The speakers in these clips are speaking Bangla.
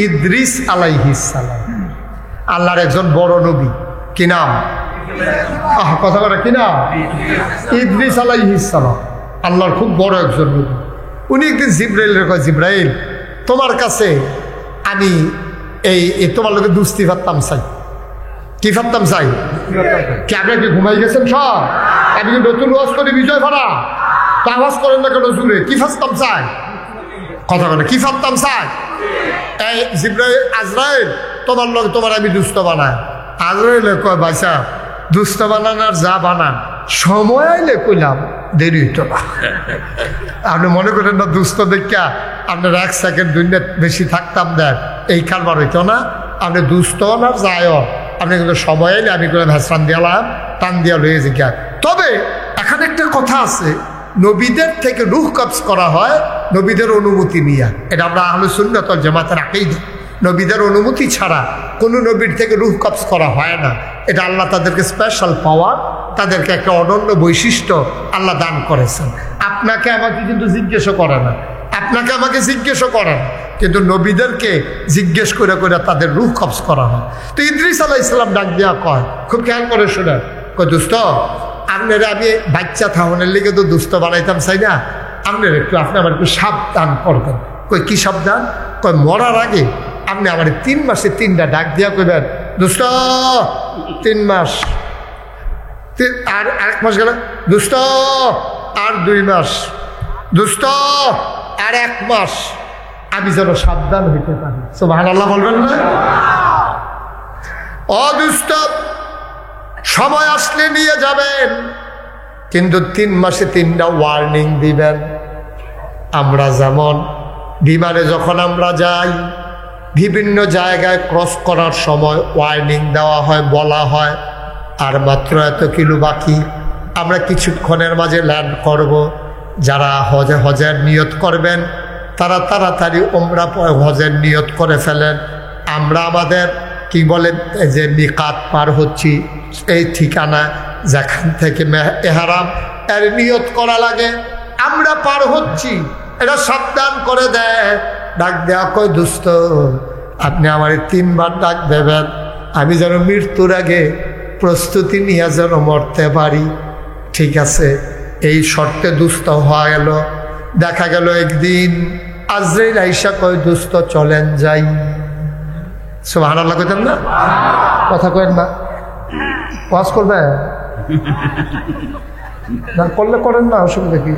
ইদ্রিস আলাইহিস সালাম আল্লাহর একজন বড় নবী। কি নাম? কথা বলে কি নাম? ইদ্রিস আলাইহিস সালাম আল্লাহর খুব বড় একজন নবী। উনি একদিন জিব্রাইলের কয়, জিব্রাইল তোমার কাছে আমি এই তোমার লোকে দুস্তি ফাত্তাম চাই। কি ফাত্তাম চাই? কি আপনি কি ঘুমাই গেছেন সব? আপনি কি নতুন ওয়াজ করে বিজয় ভাড়া তো আওয়াজ করেন না কেন জুড়ে? কি ফাত্তাম চাই? কথা বলে কি ফাত্তাম চাই? এই জিব্রাইল আজরাইল তোমার লোক তোমার আমি দুস্থ বানাই। আজরাইল কয় ভাইসা দুস্থ বানান আর যা বানান সময় আইলে কইলাম দেরি হইতো না। আপনি মনে করেন না দুস্থ দেখা আপনার 1 সেকেন্ড 2 মিনিট বেশি থাকতাম দেন এই কারবার হইতো না। আপনি দুস্থ না যায়ও আপনি কিন্তু সময় আইলে আমি করে ভেসরান দিয়ালাম টান দিয়া লয়ে জিজ্ঞা। তবে এখানে একটা কথা আছে, নবীদের থেকে রূহ কবজ করা হয় নবীদের অনুমতি নিয়ে। এটা আমরা আহলে সুন্নাত ওয়াল জামাতের আকীদা। নবীদের অনুমতি ছাড়া কোনো নবীর থেকে রূহ কবজ করা হয় না। এটা আল্লাহ তাদেরকে স্পেশাল পাওয়ার, তাদেরকে একটা অনন্য বৈশিষ্ট্য আল্লাহ দান করেছেন। আপনাকে আমাকে কিন্তু জিজ্ঞেসও করে না, আপনাকে আমাকে জিজ্ঞেসও করে না, কিন্তু নবীদেরকে জিজ্ঞেস করে করে তাদের রূহ কবজ করা হয়। তো ইদ্রিস আলাইহিস সালাম ডাক দেওয়া কয়, খুব খেয়াল করে শোনেন, কয় দোস্ত আপনারা আমি বাচ্চা থাহনের লিগে তো দুস্থ বানাইতাম চাই না, আপনার একটু আপনি আমার একটু সাবধান করবেন। কই কি সাবধান? কয় মরার আগে আপনি আমার 3 মাসে 3টা ডাক দিয়া কইবেন, দোস্ত 3 মাস, আর 1 মাস গেল দোস্ত, আর 2 মাস, দোস্ত আর 1 মাস, আমি যেন সাবধান হইতে পারি। সুবহানাল্লাহ বলবেন না? ও দোস্ত সময় আসলে নিয়ে যাবেন, কিন্তু 3 মাসে 3টা ওয়ার্নিং দিবেন। আমরা যেমন বিমানে যখন আমরা যাই বিভিন্ন জায়গায় ক্রস করার সময় ওয়ার্নিং দেওয়া হয়, বলা হয় আর মাত্র এত কিলো বাকি, আমরা কিছুক্ষণের মাঝে ল্যান্ড করব। যারা হজের নিয়ত করবেন তারা তাড়াতাড়ি ওমরা হজের নিয়ত করে ফেলেন। আমরা আমাদের কি বলে যে মিকাত পার হচ্ছি, এই ঠিকানা যেখান থেকে ইহরাম এর নিয়ত করা লাগে আমরা পার হচ্ছি, এটা সাবধান করে দেয়। ডাক দেওয়া কয় দোস্ত আপনি আমার 3 বার ডাক দেবেন, আমি যেন মৃত্যুর আগে প্রস্তুতি নিয়ে যেন মরতে পারি। ঠিক আছে, এই শর্তে দুস্থ হয়ে গেল। দেখা গেল একদিন আজরাইল আইসা কয় দোস্ত চলেন যাই। সুবহানাল্লাহ কইতেন না? কথা কয়েন না, ওয়াজ করবে না, করলে করেন না, অসুবিধা কি?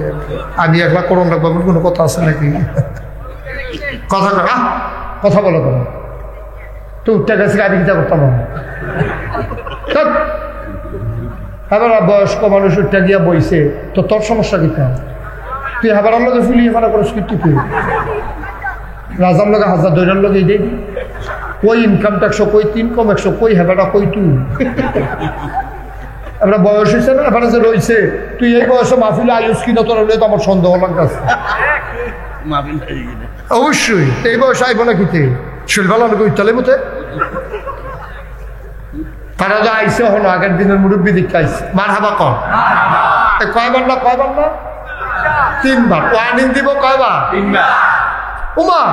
আমি একলা করুন রাখবো কোনো কথা আছে নাকি? কথা কর, কথা বলো কেন? তো উঠতে গেছে আমি কিতা করতাম এবার বয়স্ক মানুষ উঠতে গিয়া বইছে, তো তোর সমস্যা কিতা? তুই হাবার লগে ফুলিয়ে ফারা করিস কিন্তু তুই রাজার লগে 1000 দৈরার লগে এই কই ইনকাম ট্যাক্স কই, ইনকাম 100 কই, হেবাটা কই তুই? আমরা বয়স হয়েছে না, এবার যে রয়েছে তুই এই বয়সে মাহফিলে আয়ুষ কিনা তোর হলে তো আমার সন্দেহ লাগতেছে। অবশ্যই এই বয়সে আইব না কিতে শৈলবেলা লোক ইতালে মতে তারা যা আইসে হলো আগের দিনের মুরব্বী দিকে আইসে মার হাবা কম কয়বার না 3 বার ওয়ার্নিং দিব। কয়বার? 3 বার। উমা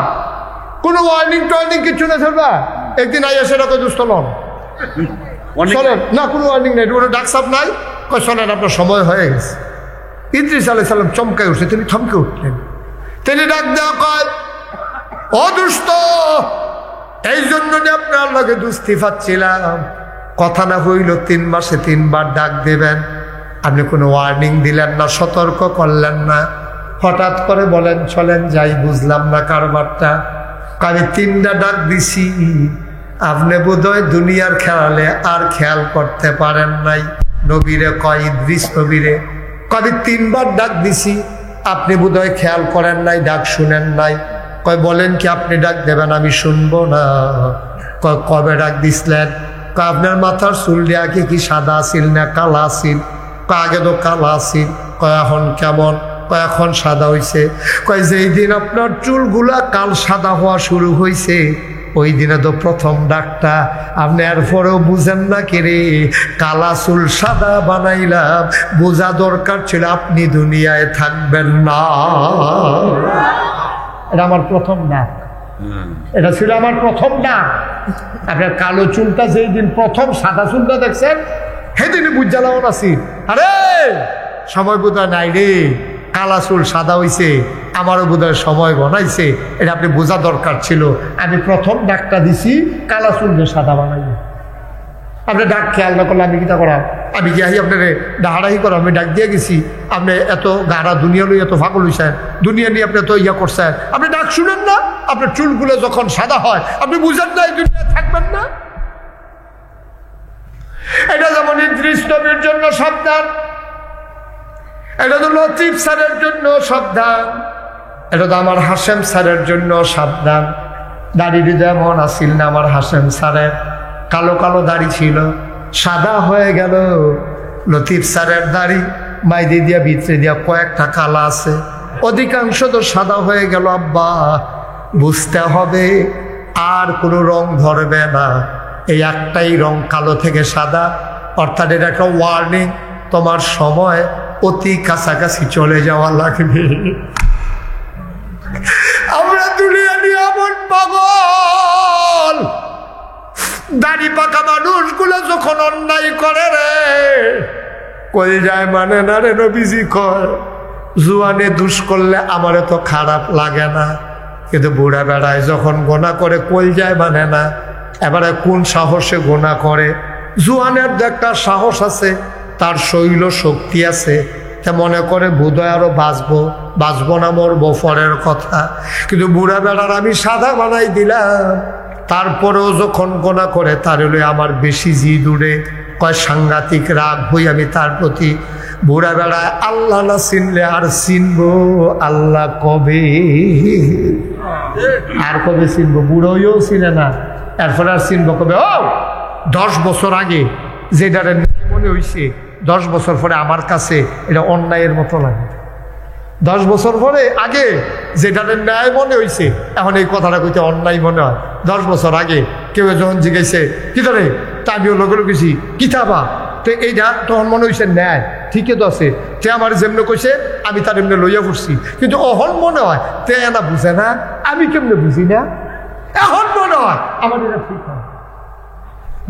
কোনো ওয়ার্নিং টোয়ার্নিং কিছু না চলবা, একদিন আইয়া সেটা কই দুস্থ লন চলেন না, কোনো ওয়ার্নিং নেই, কোনো ডাক সাপ নাই, কয় চলেন আপনার সময় হয়ে গেছে। ইদ্রিস আলাইহিস সালাম চমকায় উঠছে, তিনি থমকে উঠলেন। তিনি ডাক দেওয়া কয় ও দুস্থ, এই জন্য আপনার লগে দুস্থি পাচ্ছিলাম, কথা না হইল 3 মাসে 3 বার ডাক দেবেন, আপনি কোনো ওয়ার্নিং দিলেন না, সতর্ক করলেন না, হঠাৎ করে বলেন চলেন যাই। বুঝলাম না কারবারটা। আমি 3টা ডাক দিছি, আপনি বোধহয় দুনিয়ার খেয়ালে আর খেয়াল করতে পারেন নাই। নবীরে কয়, ইদ্রিস নবীরে কবে 3 বার ডাক দিছি, আপনি বোধহয় খেয়াল করেন নাই, ডাক শুনেন নাই। কয় বলেন কি আপনি ডাক দেবেন? আমি শুনবো না। কয় কবে ডাক দিছিলেন? কয় আপনার মাথার চুল দিয়া কি সাদা আসিল না কালা আসিল? কয় আগে তো কালা আসিল। কয় এখন কেমন? কয় এখন সাদা হইছে। কয় যেই দিন আপনার চুলগুলা কাল সাদা হওয়া শুরু হয়েছে ওই দিনে তো প্রথম ডাকটা, আপনি এরপরেও বুঝেন না কেরে, কালা চুল সাদা বানাইলাম, বোঝা দরকার ছিল আপনি দুনিয়ায় থাকবেন না। এটা আমার প্রথম ডাক। এটা ছিল আমার প্রথম ডাক। আপনার কালো চুলটা যেই দিন প্রথম সাদা চুলটা দেখছেন সেদিনই বুঝালাম আছি, আরে সময় বোধহয় নাই রে, কালা চুল সাদা হইছে, আমারও বোধহয় সময় গনাইছে, এটা আপনি বোঝা দরকার ছিল। আমি প্রথম ডাকটা দিছি কালা চুলকে সাদা বানাই। আপনি ডাক খেয়াল না করলে আমি কিটা করা, আমি কি আহি আপনার ডাহাডাহি করা, আমি ডাক দিয়ে গেছি। আপনি এত গাড়া দুনিয়া লই এত ফাগল হইছেন, দুনিয়া নিয়ে আপনি তো ইয়া করছেন, আপনি ডাক শুনেন না? আপনার চুলগুলো যখন সাদা হয় আপনি বুঝেন না এই দুনিয়া থাকবেন না? এটা যেমন ইদ্রিস নবীর জন্য সাবধান, এটা তো লতিফ স্যারের জন্য সাবধান, এটা তো আমার হাশেম স্যারের জন্য সাবধান। দাড়ি যেমন আসিল না আমার হাশেম স্যারের, কালো কালো দাড়ি ছিল, সাদা হয়ে গেল। লতিফ স্যারের দাড়ি মাইদি দিয়া ভিতরে দিয়া কয়েকটা কালা আছে, অধিকাংশ তো সাদা হয়ে গেল। আব্বা বুঝতে হবে আর কোনো রং ধরবে না, এই একটাই রং কালো থেকে সাদা, অর্থাৎ এটা একটা ওয়ার্নিং, তোমার সময় অতি কাছাকাছি চলে যাওয়া লাগবে। আমরা দুনিয়া নিয়ে এমন পাগল, দাড়ি পাকা মানুষগুলো যখন অন্যায় করে রে কই যায় মানে না রে, নবীজি কয় জুয়ানে দুষ করলে আমার তো খারাপ লাগে না, কিন্তু বুড়া বেড়ায় যখন গোনা করে কই যায় মানে না। এবারে কোন সাহসে গোনা করে? জুয়ানের একটা সাহস আছে, তার শৈল শক্তি আছে, তা মনে করে বোধহয় আরো বাঁচবো না, মরবো পরের কথা। কিন্তু বুড়া বেড়ার আমি সাদা বানাই দিলাম, তারপরেও যখন গোনা করে তার হলে আমার বেশি জিদ উড়ে, কয় সাংঘাতিক রাগ হই আমি তার প্রতি। বুড়া বেড়ায় আল্লাহ না চিনলে আর চিনবো আল্লাহ কবে, আর কবে চিনবো? বুড়োও চিনে না, এরপরে আর চিনবো কবে? ও 10 বছর আগে যেটারে মনে হইছে 10 বছর পরে আমার কাছে এটা অন্যায়ের মতো লাগে। 10 বছর পরে আগে যেটারে ন্যায় মনে হইছে এখন এই কথাটা কইতে অন্যায় মনে হয়। 10 বছর আগে কেউ যখন জিজ্ঞাসে কি ধরে, তা আমিও লোক গেছি কিতাবা, তো এইটা তখন মনে হয়েছে ন্যায়, ঠিকই তো আছে, তে আমার যেমনি কইছে আমি তার এমনি লইয়া পড়ছি। কিন্তু অহন মনে হয় তে না বুঝে না, আমি কেমনে বুঝি না, এখন মনে হয় আমার এটা ঠিক হয়।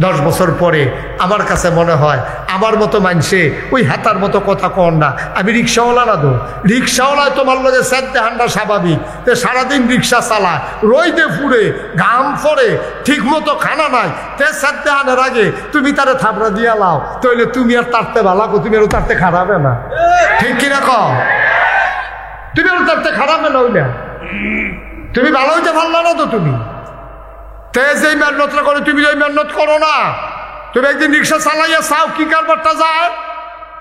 10 বছর পরে আমার কাছে মনে হয় আমার মতো মানুষে ওই হাতার মতো কথা কন না। আমি রিক্সাওয়ালা না, তো রিক্সাওয়ালায় তোমার লগে সাথে হান্ডা স্বাভাবিক, তো সারাদিন রিক্সা চালায়, রইদে ফুড়ে ঘাম পড়ে, ঠিক মতো খানা নাই, তে সাথে আনার আগে তুমি তারে থাপড়া দিয়া লাও, তাইলে তুমি আর তারতে ভালো, তুমি আরো তারতে খারাপে না, ঠিক কিনা কও? তুমি আরো তারতে খারাপে না, ওইটা তুমি ভালো হইতে পারলা না তো। তুমি তে যেই মেহনতটা করে তুমি যেই মেহনত করো না, তুমি একদিন রিক্সা চালাইয়া চাও কি কারবারটা যায়,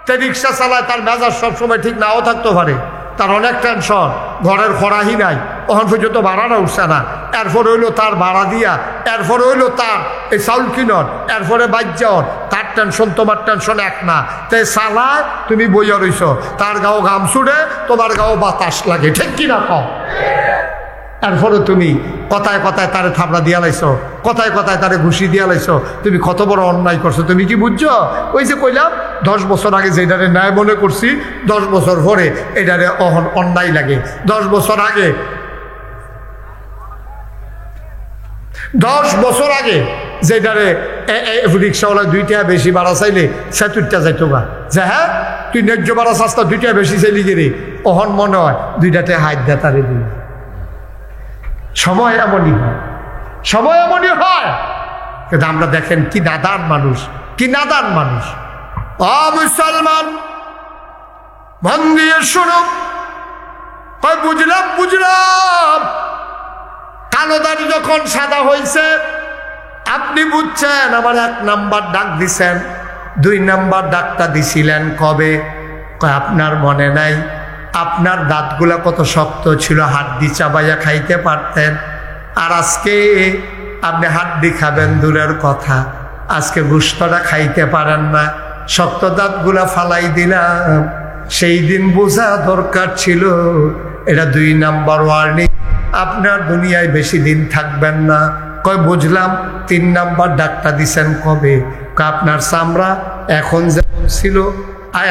তে রিক্সা চালায় তার মেজাজ সবসময় ঠিক নাও থাকতে পারে, তার অনেক টেনশন, ঘরের খরাহি নাই, ওখান পর্যন্ত ভাড়াটা উঠছে না, এরপরে হইলো তার ভাড়া দিয়া, এরপরে হইলো তার এই চাউল কিনন, এরপরে বাজ্যান, তার টেনশন তোমার টেনশন এক না। তে চালায় তুমি বইয়া রইছ, তার গাও ঘাম ছুড়ে, তোমার গাও বাতাস লাগে, ঠিক কিনা কও? এরপরে তুমি কথায় কথায় তারে থাপড়া দিয়া লাইছো, কথায় কথায় তারে ঘুষি দিয়া লাইছো, তুমি কত বড় অন্যায় করছো তুমি কি বুঝছো? ওই যে কইলাম 10 বছর আগে যেটারে ন্যায় মনে করছি, 10 বছর পরে এটারে অন্যায় লাগে। 10 বছর আগে 10 বছর আগে যেটারে রিক্সাওয়ালা 2 টাকা বেশি ভাড়া চাইলে সে 2 টাকা যাইতো গা, যে হ্যাঁ তুই ন্যায্য ভাড়া চাস্তা 2 টাকা বেশি চাইলি গেরে, অহন মনে হয় 2টাতে হাত দেয় তারে দিই। সময় এমনই হয়, সময় এমনই হয়। কিন্তু আমরা দেখেন কি নাদান মানুষ, কি নাদান মানুষ। মুসলমান মন দিয়ে শুনো, বুঝলাম কালো দাড়ি যখন সাদা হয়েছে আপনি বুঝছেন, আমার 1 নাম্বার ডাক দিছেন, 2 নাম্বার ডাকটা দিছিলেন কবে? আপনার মনে নাই? আপনার দাঁতগুলা কত শক্ত ছিল, হাড্ডি চাবাইয়া খাইতে পারতেন, আর আজকে আপনি হাড্ডি খাবেন দূরের কথা, আজকে গোশতটা খাইতে পারেন না, শক্ত দাঁতগুলা ফালাই দিলাম। সেই দিন বোঝা দরকার ছিল, এটা 2 নাম্বার ওয়ার্নিং, আপনার দুনিয়ায় বেশি দিন থাকবেন না। কয় বুঝলাম। 3 নাম্বার ডাকটা দিছেন কবে? আপনার চামড়া এখন যেমন ছিল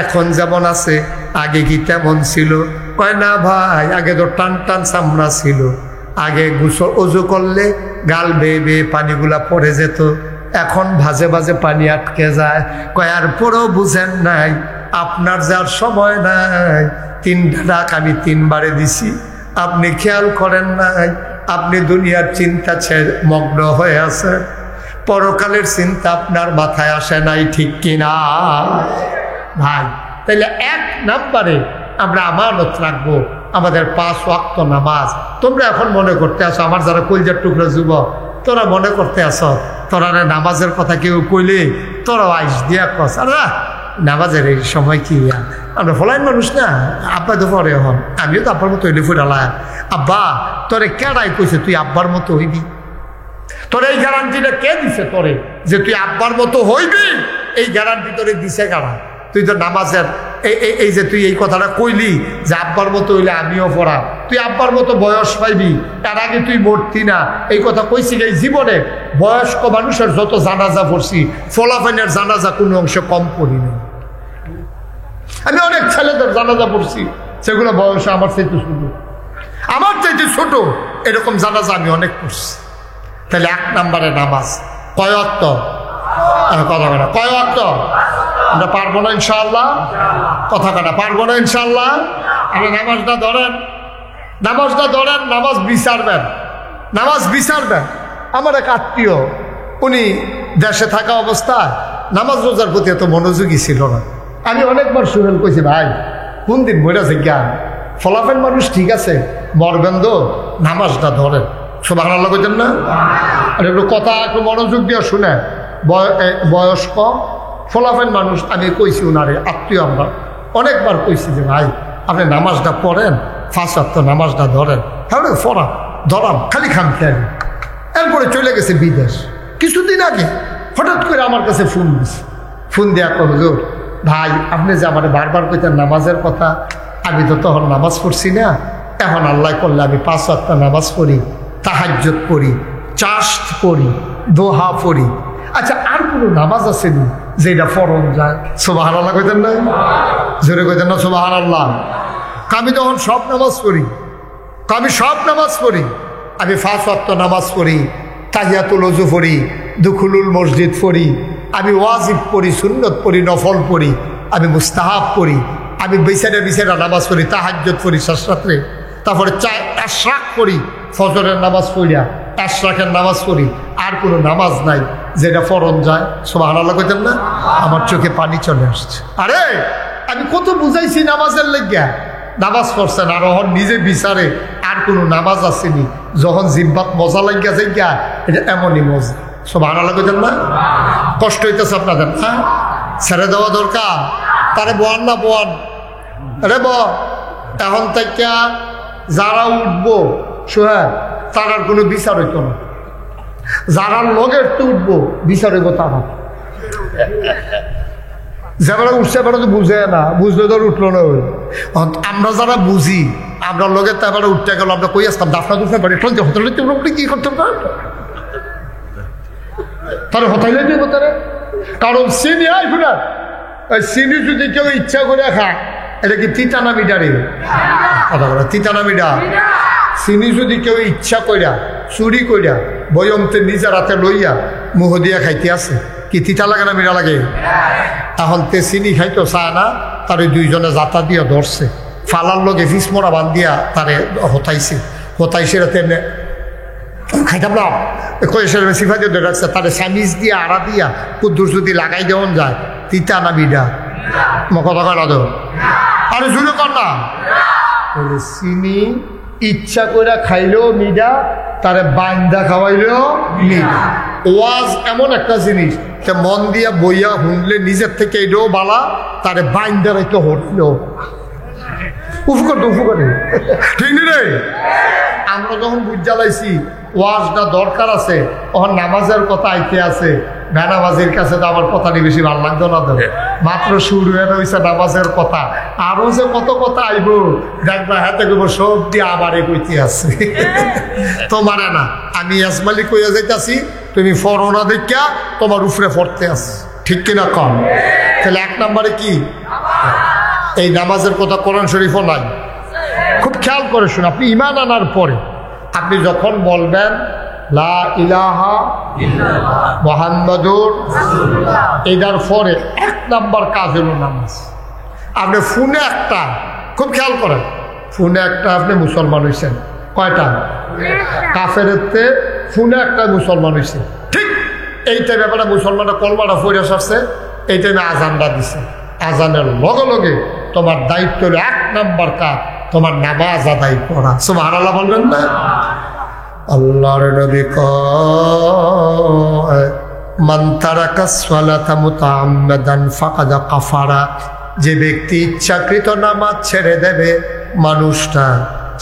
এখন যেমন আছে, আগে কি তেমন ছিল? কয় না ভাই, আগে তো টান টান চামড়া ছিল, আগে গোসল অজু করলে গাল বেয়ে বেয়ে পানিগুলা পড়ে যেত, এখন ভাজে ভাজে পানি আটকে যায়। কয়ার পরেও বুঝেন নাই আপনার যার সময় নাই। 3টা ডাক আমি 3বারে দিছি, আপনি খেয়াল করেন নাই। আপনি দুনিয়ার চিন্তা ছেড়ে মগ্ন হয়ে আছেন, পরকালের চিন্তা আপনার মাথায় আসে নাই, ঠিক কিনা ভাই? তাইলে 1 নম্বরে আমরা আমানত রাখবো আমাদের 5 ওয়াক্ত নামাজ। তোমরা এখন মনে করতে আসো, আমার যারা কলজার টুকরো যুবক, তোরা মনে করতে আসো তোরা নামাজের কথা কেউ কইলে তোরাও আইস দিয়া কস, আর নামাজের এই সময় কি? আমরা ফলাইন মানুষ না, আব্বা তো পরে হন, আমিও তো আব্বার মতো হইলে ফুটালা। আব্বা তোরে কেডাই কইছে তুই আব্বার মতো হইবি? তোর এই গ্যারান্টিটা কে দিছে তোরে যে তুই আব্বার মতো হইবি? এই গ্যারান্টি তোরে দিছে কারা? তুই তো নামাজের এই যে তুই এই কথাটা কইলি যে আব্বার মতো হইলে আমিও পড়া, তুই আব্বার মতো বয়স পাইবি, তার আগে তুই মরতি না, এই কথা কইছি। এই জীবনে বয়স্ক মানুষের যত জানাজা পড়ছি, ফলাফাইনের জানাজা কোনো অংশে কম পড়ি না। আমি অনেক ছেলেদের জানাজা পড়ছি, সেগুলো বয়সে আমার চাইতে ছোট, আমার চাইতে ছোট, এরকম জানাজা আমি অনেক পড়ছি। তাহলে 1 নম্বরে নামাজ কয় ওয়াক্ত? কথা কাটা কয় ওয়াক্ত? আমরা পারবো না ইনশাআল্লাহ, কথা কাটা পারবো না ইনশাআল্লাহ। আপনি নামাজটা ধরেন, নামাজটা ধরেন, নামাজ বিচারবেন, নামাজ বিচারবেন। আমার এক আত্মীয়, উনি দেশে থাকা অবস্থায় নামাজ রোজার প্রতি এত মনোযোগী ছিল না। আমি অনেকবার শুনেন কইছি, ভাই কোন দিন মরেছে জ্ঞান, ফলাফল মানুষ ঠিক আছে, মরবেন তো নামাজটা ধরেন। সুবহানাল্লাহ কইতেন না? আর একটু কথা একটু মনোযোগ দিয়ে শুনে, বয়স্ক ফলাফল মানুষ। আমি কইছি উনারে, আত্মীয় আমরা অনেকবার কইছি যে ভাই আপনি নামাজটা পড়েন, 5 ওয়াক্ত নামাজটা ধরেন। হ্যাঁ পড়া ধরাম, খালি খাম খেয়ালি। এরপরে চলে গেছে বিদেশ। কিছুদিন আগে হঠাৎ করে আমার কাছে ফোন দিছে, ফোন দেওয়া কর হুজুর ভাই আপনি যে আমার বারবার কইতেন নামাজের কথা, আমি তো তখন নামাজ পড়ছি না, এখন আল্লাহ করলে আমি 5 ওয়াক্ত নামাজ পড়ি, তাহাজ্জুদ পড়ি, চাষ্ট পড়ি, দোহা পড়ি। আচ্ছা আর কোনো নামাজ আসেনি যেটা ফরজ যায়? সুবহানাল্লাহ কইতেন না? জোরে কইতেন না সুবহানাল্লাহ? আমি তখন সব নামাজ পড়ি, আমি সব নামাজ পড়ি। আমি 5 ওয়াক্ত নামাজ পড়ি, তাহিয়াতুল ওযু পড়ি, দুখুলুল মসজিদ পড়ি, আমি ওয়াজিব পড়ি, সুন্নত পড়ি, নফল পড়ি, আমি মুস্তাহাব পড়ি, আমি বিছানা নামাজ পড়ি, তাহাজ্জুদ পড়ি শেষ রাত্রে, তারপরে ইশরাক পড়ি, ফজরের নামাজ পড়িয়া ইশরাকের নামাজ পড়ি। আর কোনো নামাজ নাই যেটা ফরজ যায়। সুবহানাল্লাহ কইতেন না? আমার চোখে পানি চলে আসছে। আরে আমি কত বুঝাইছি নামাজের লাগিয়া, নামাজ পড়ছেন আর ওহন নিজে বিচারে আর কোনো নামাজ আসেনি। যখন জিব্বাত মজা লাগিয়া যাইয়া, এটা এমনই মজা। সুবহানাল্লাহ কইতেন না? কষ্ট হইতেছে আপনাদের? হ্যাঁ, ছেড়ে দেওয়া দরকার। তারে বোয়ান না বোয়ান, আরে এখন থেকে যারা উঠবো সোহেব, তার আর কোনো বিচার হইতো না। যারা লগের তো উঠবো বিচার হইব তারা। যারা উঠছে এবার তো বুঝে না, বুঝলে তো উঠলো না। আমরা যারা বুঝি, আমরা লগের তো এবার উঠতে গেল, আমরা কই আসতাম দাফনা দুফনা বাড়ি হোটেলে কি করতাম না, তারা হোটেলে দিব তারা। কারণ চিনি আইব না, চিনি যদি কেউ ইচ্ছা করে খায়, এটা কি তিতানা মিডারে? কথা বলা তিতানা মিডা। চিনি যদি কেউ ইচ্ছা কইরা চুরি কইরা বয়মতে নিজের হাতে লইয়া মুহ দিয়া খাইতে আছে, কি তিতা লাগে না মিডা লাগে? এখন তে চিনি খাইতো চায় না, তার 2জনে যাতা দিয়া ধরছে, ফালার লগে ফিসমরা বান্ধিয়া তারে হতাইছে, হতাইছে তেমনি খাইতাম না সিফা দিয়ে ধরে রাখছে, তারে স্যামিজ দিয়া আড়া দিয়া কুদ্দুর যদি লাগাই দেওয়ান যায়, তিতা না মিডা? কথা কয় না তো? আরে শুনে কর না, চিনি ইচ্ছা করে খাইলেও মিডা, তারে বান্দা খাওয়াইলেও মিডা। ওয়াজ এমন একটা জিনিস, মন দিয়া বইয়া শুনলে নিজের থেকে এটাও বালা, তারে বান্দা রাইতে হরলেও উপকারে, ঠিক নি রে? আমরা যখন বুঝ জ্বালাইছি ওয়াজটা দরকার আছে, তখন নামাজের কথা আইতে আছে। বেনামাজির কাছে তো আমার কথাটি বেশি ভালো লাগতো না, তো মাত্র শুরু হয়ে রয়েছে নামাজের কথা, আরো যে কত কথা আইব দেখবা, হাতে করবো সব দিয়ে আবারে কইতে আছে। তো মানে না, আমি আজমালি কইয়া যাইতাছি, তুমি ফরনা দেখিয়া তোমার উপরে পড়তে আছে, ঠিক কিনা কম? তাহলে 1 নম্বরে কি এই নামাজের কথা কোরআন শরীফও নাই। খুব খেয়াল করে শুনে, আপনি ইমান আনার পরে আপনি যখন বলবেন লা ইলাহা ইল্লাল্লাহ মুহাম্মাদুর রাসূলুল্লাহ, এটার পরে 1 নাম্বার কাজ হলো নামাজ। আপনি ফোনে একটা, খুব খেয়াল করেন, ফোনে একটা আপনি মুসলমান হয়েছেন, কয়টা? কাফেরেতে ফোনে একটা মুসলমান হয়েছে, ঠিক এইটা ব্যাপারে মুসলমানের কলমাটা ফিরে আসছে, এই টাইমে আজানটা দিছে। আজানের লগে লগে তোমার দায়িত্ব হলো 1 নাম্বার কাজ, তোমার নামাজ আদায় করা। সুবহানাল্লাহ বলবেন না? আল্লাহর নবী কয় মান তারাকা সালাতা মুতাআম্মাদান ফাকাদ কাফারা, যে ব্যক্তি ইচ্ছাকৃত নামাজ ছেড়ে দেবে মানুষটা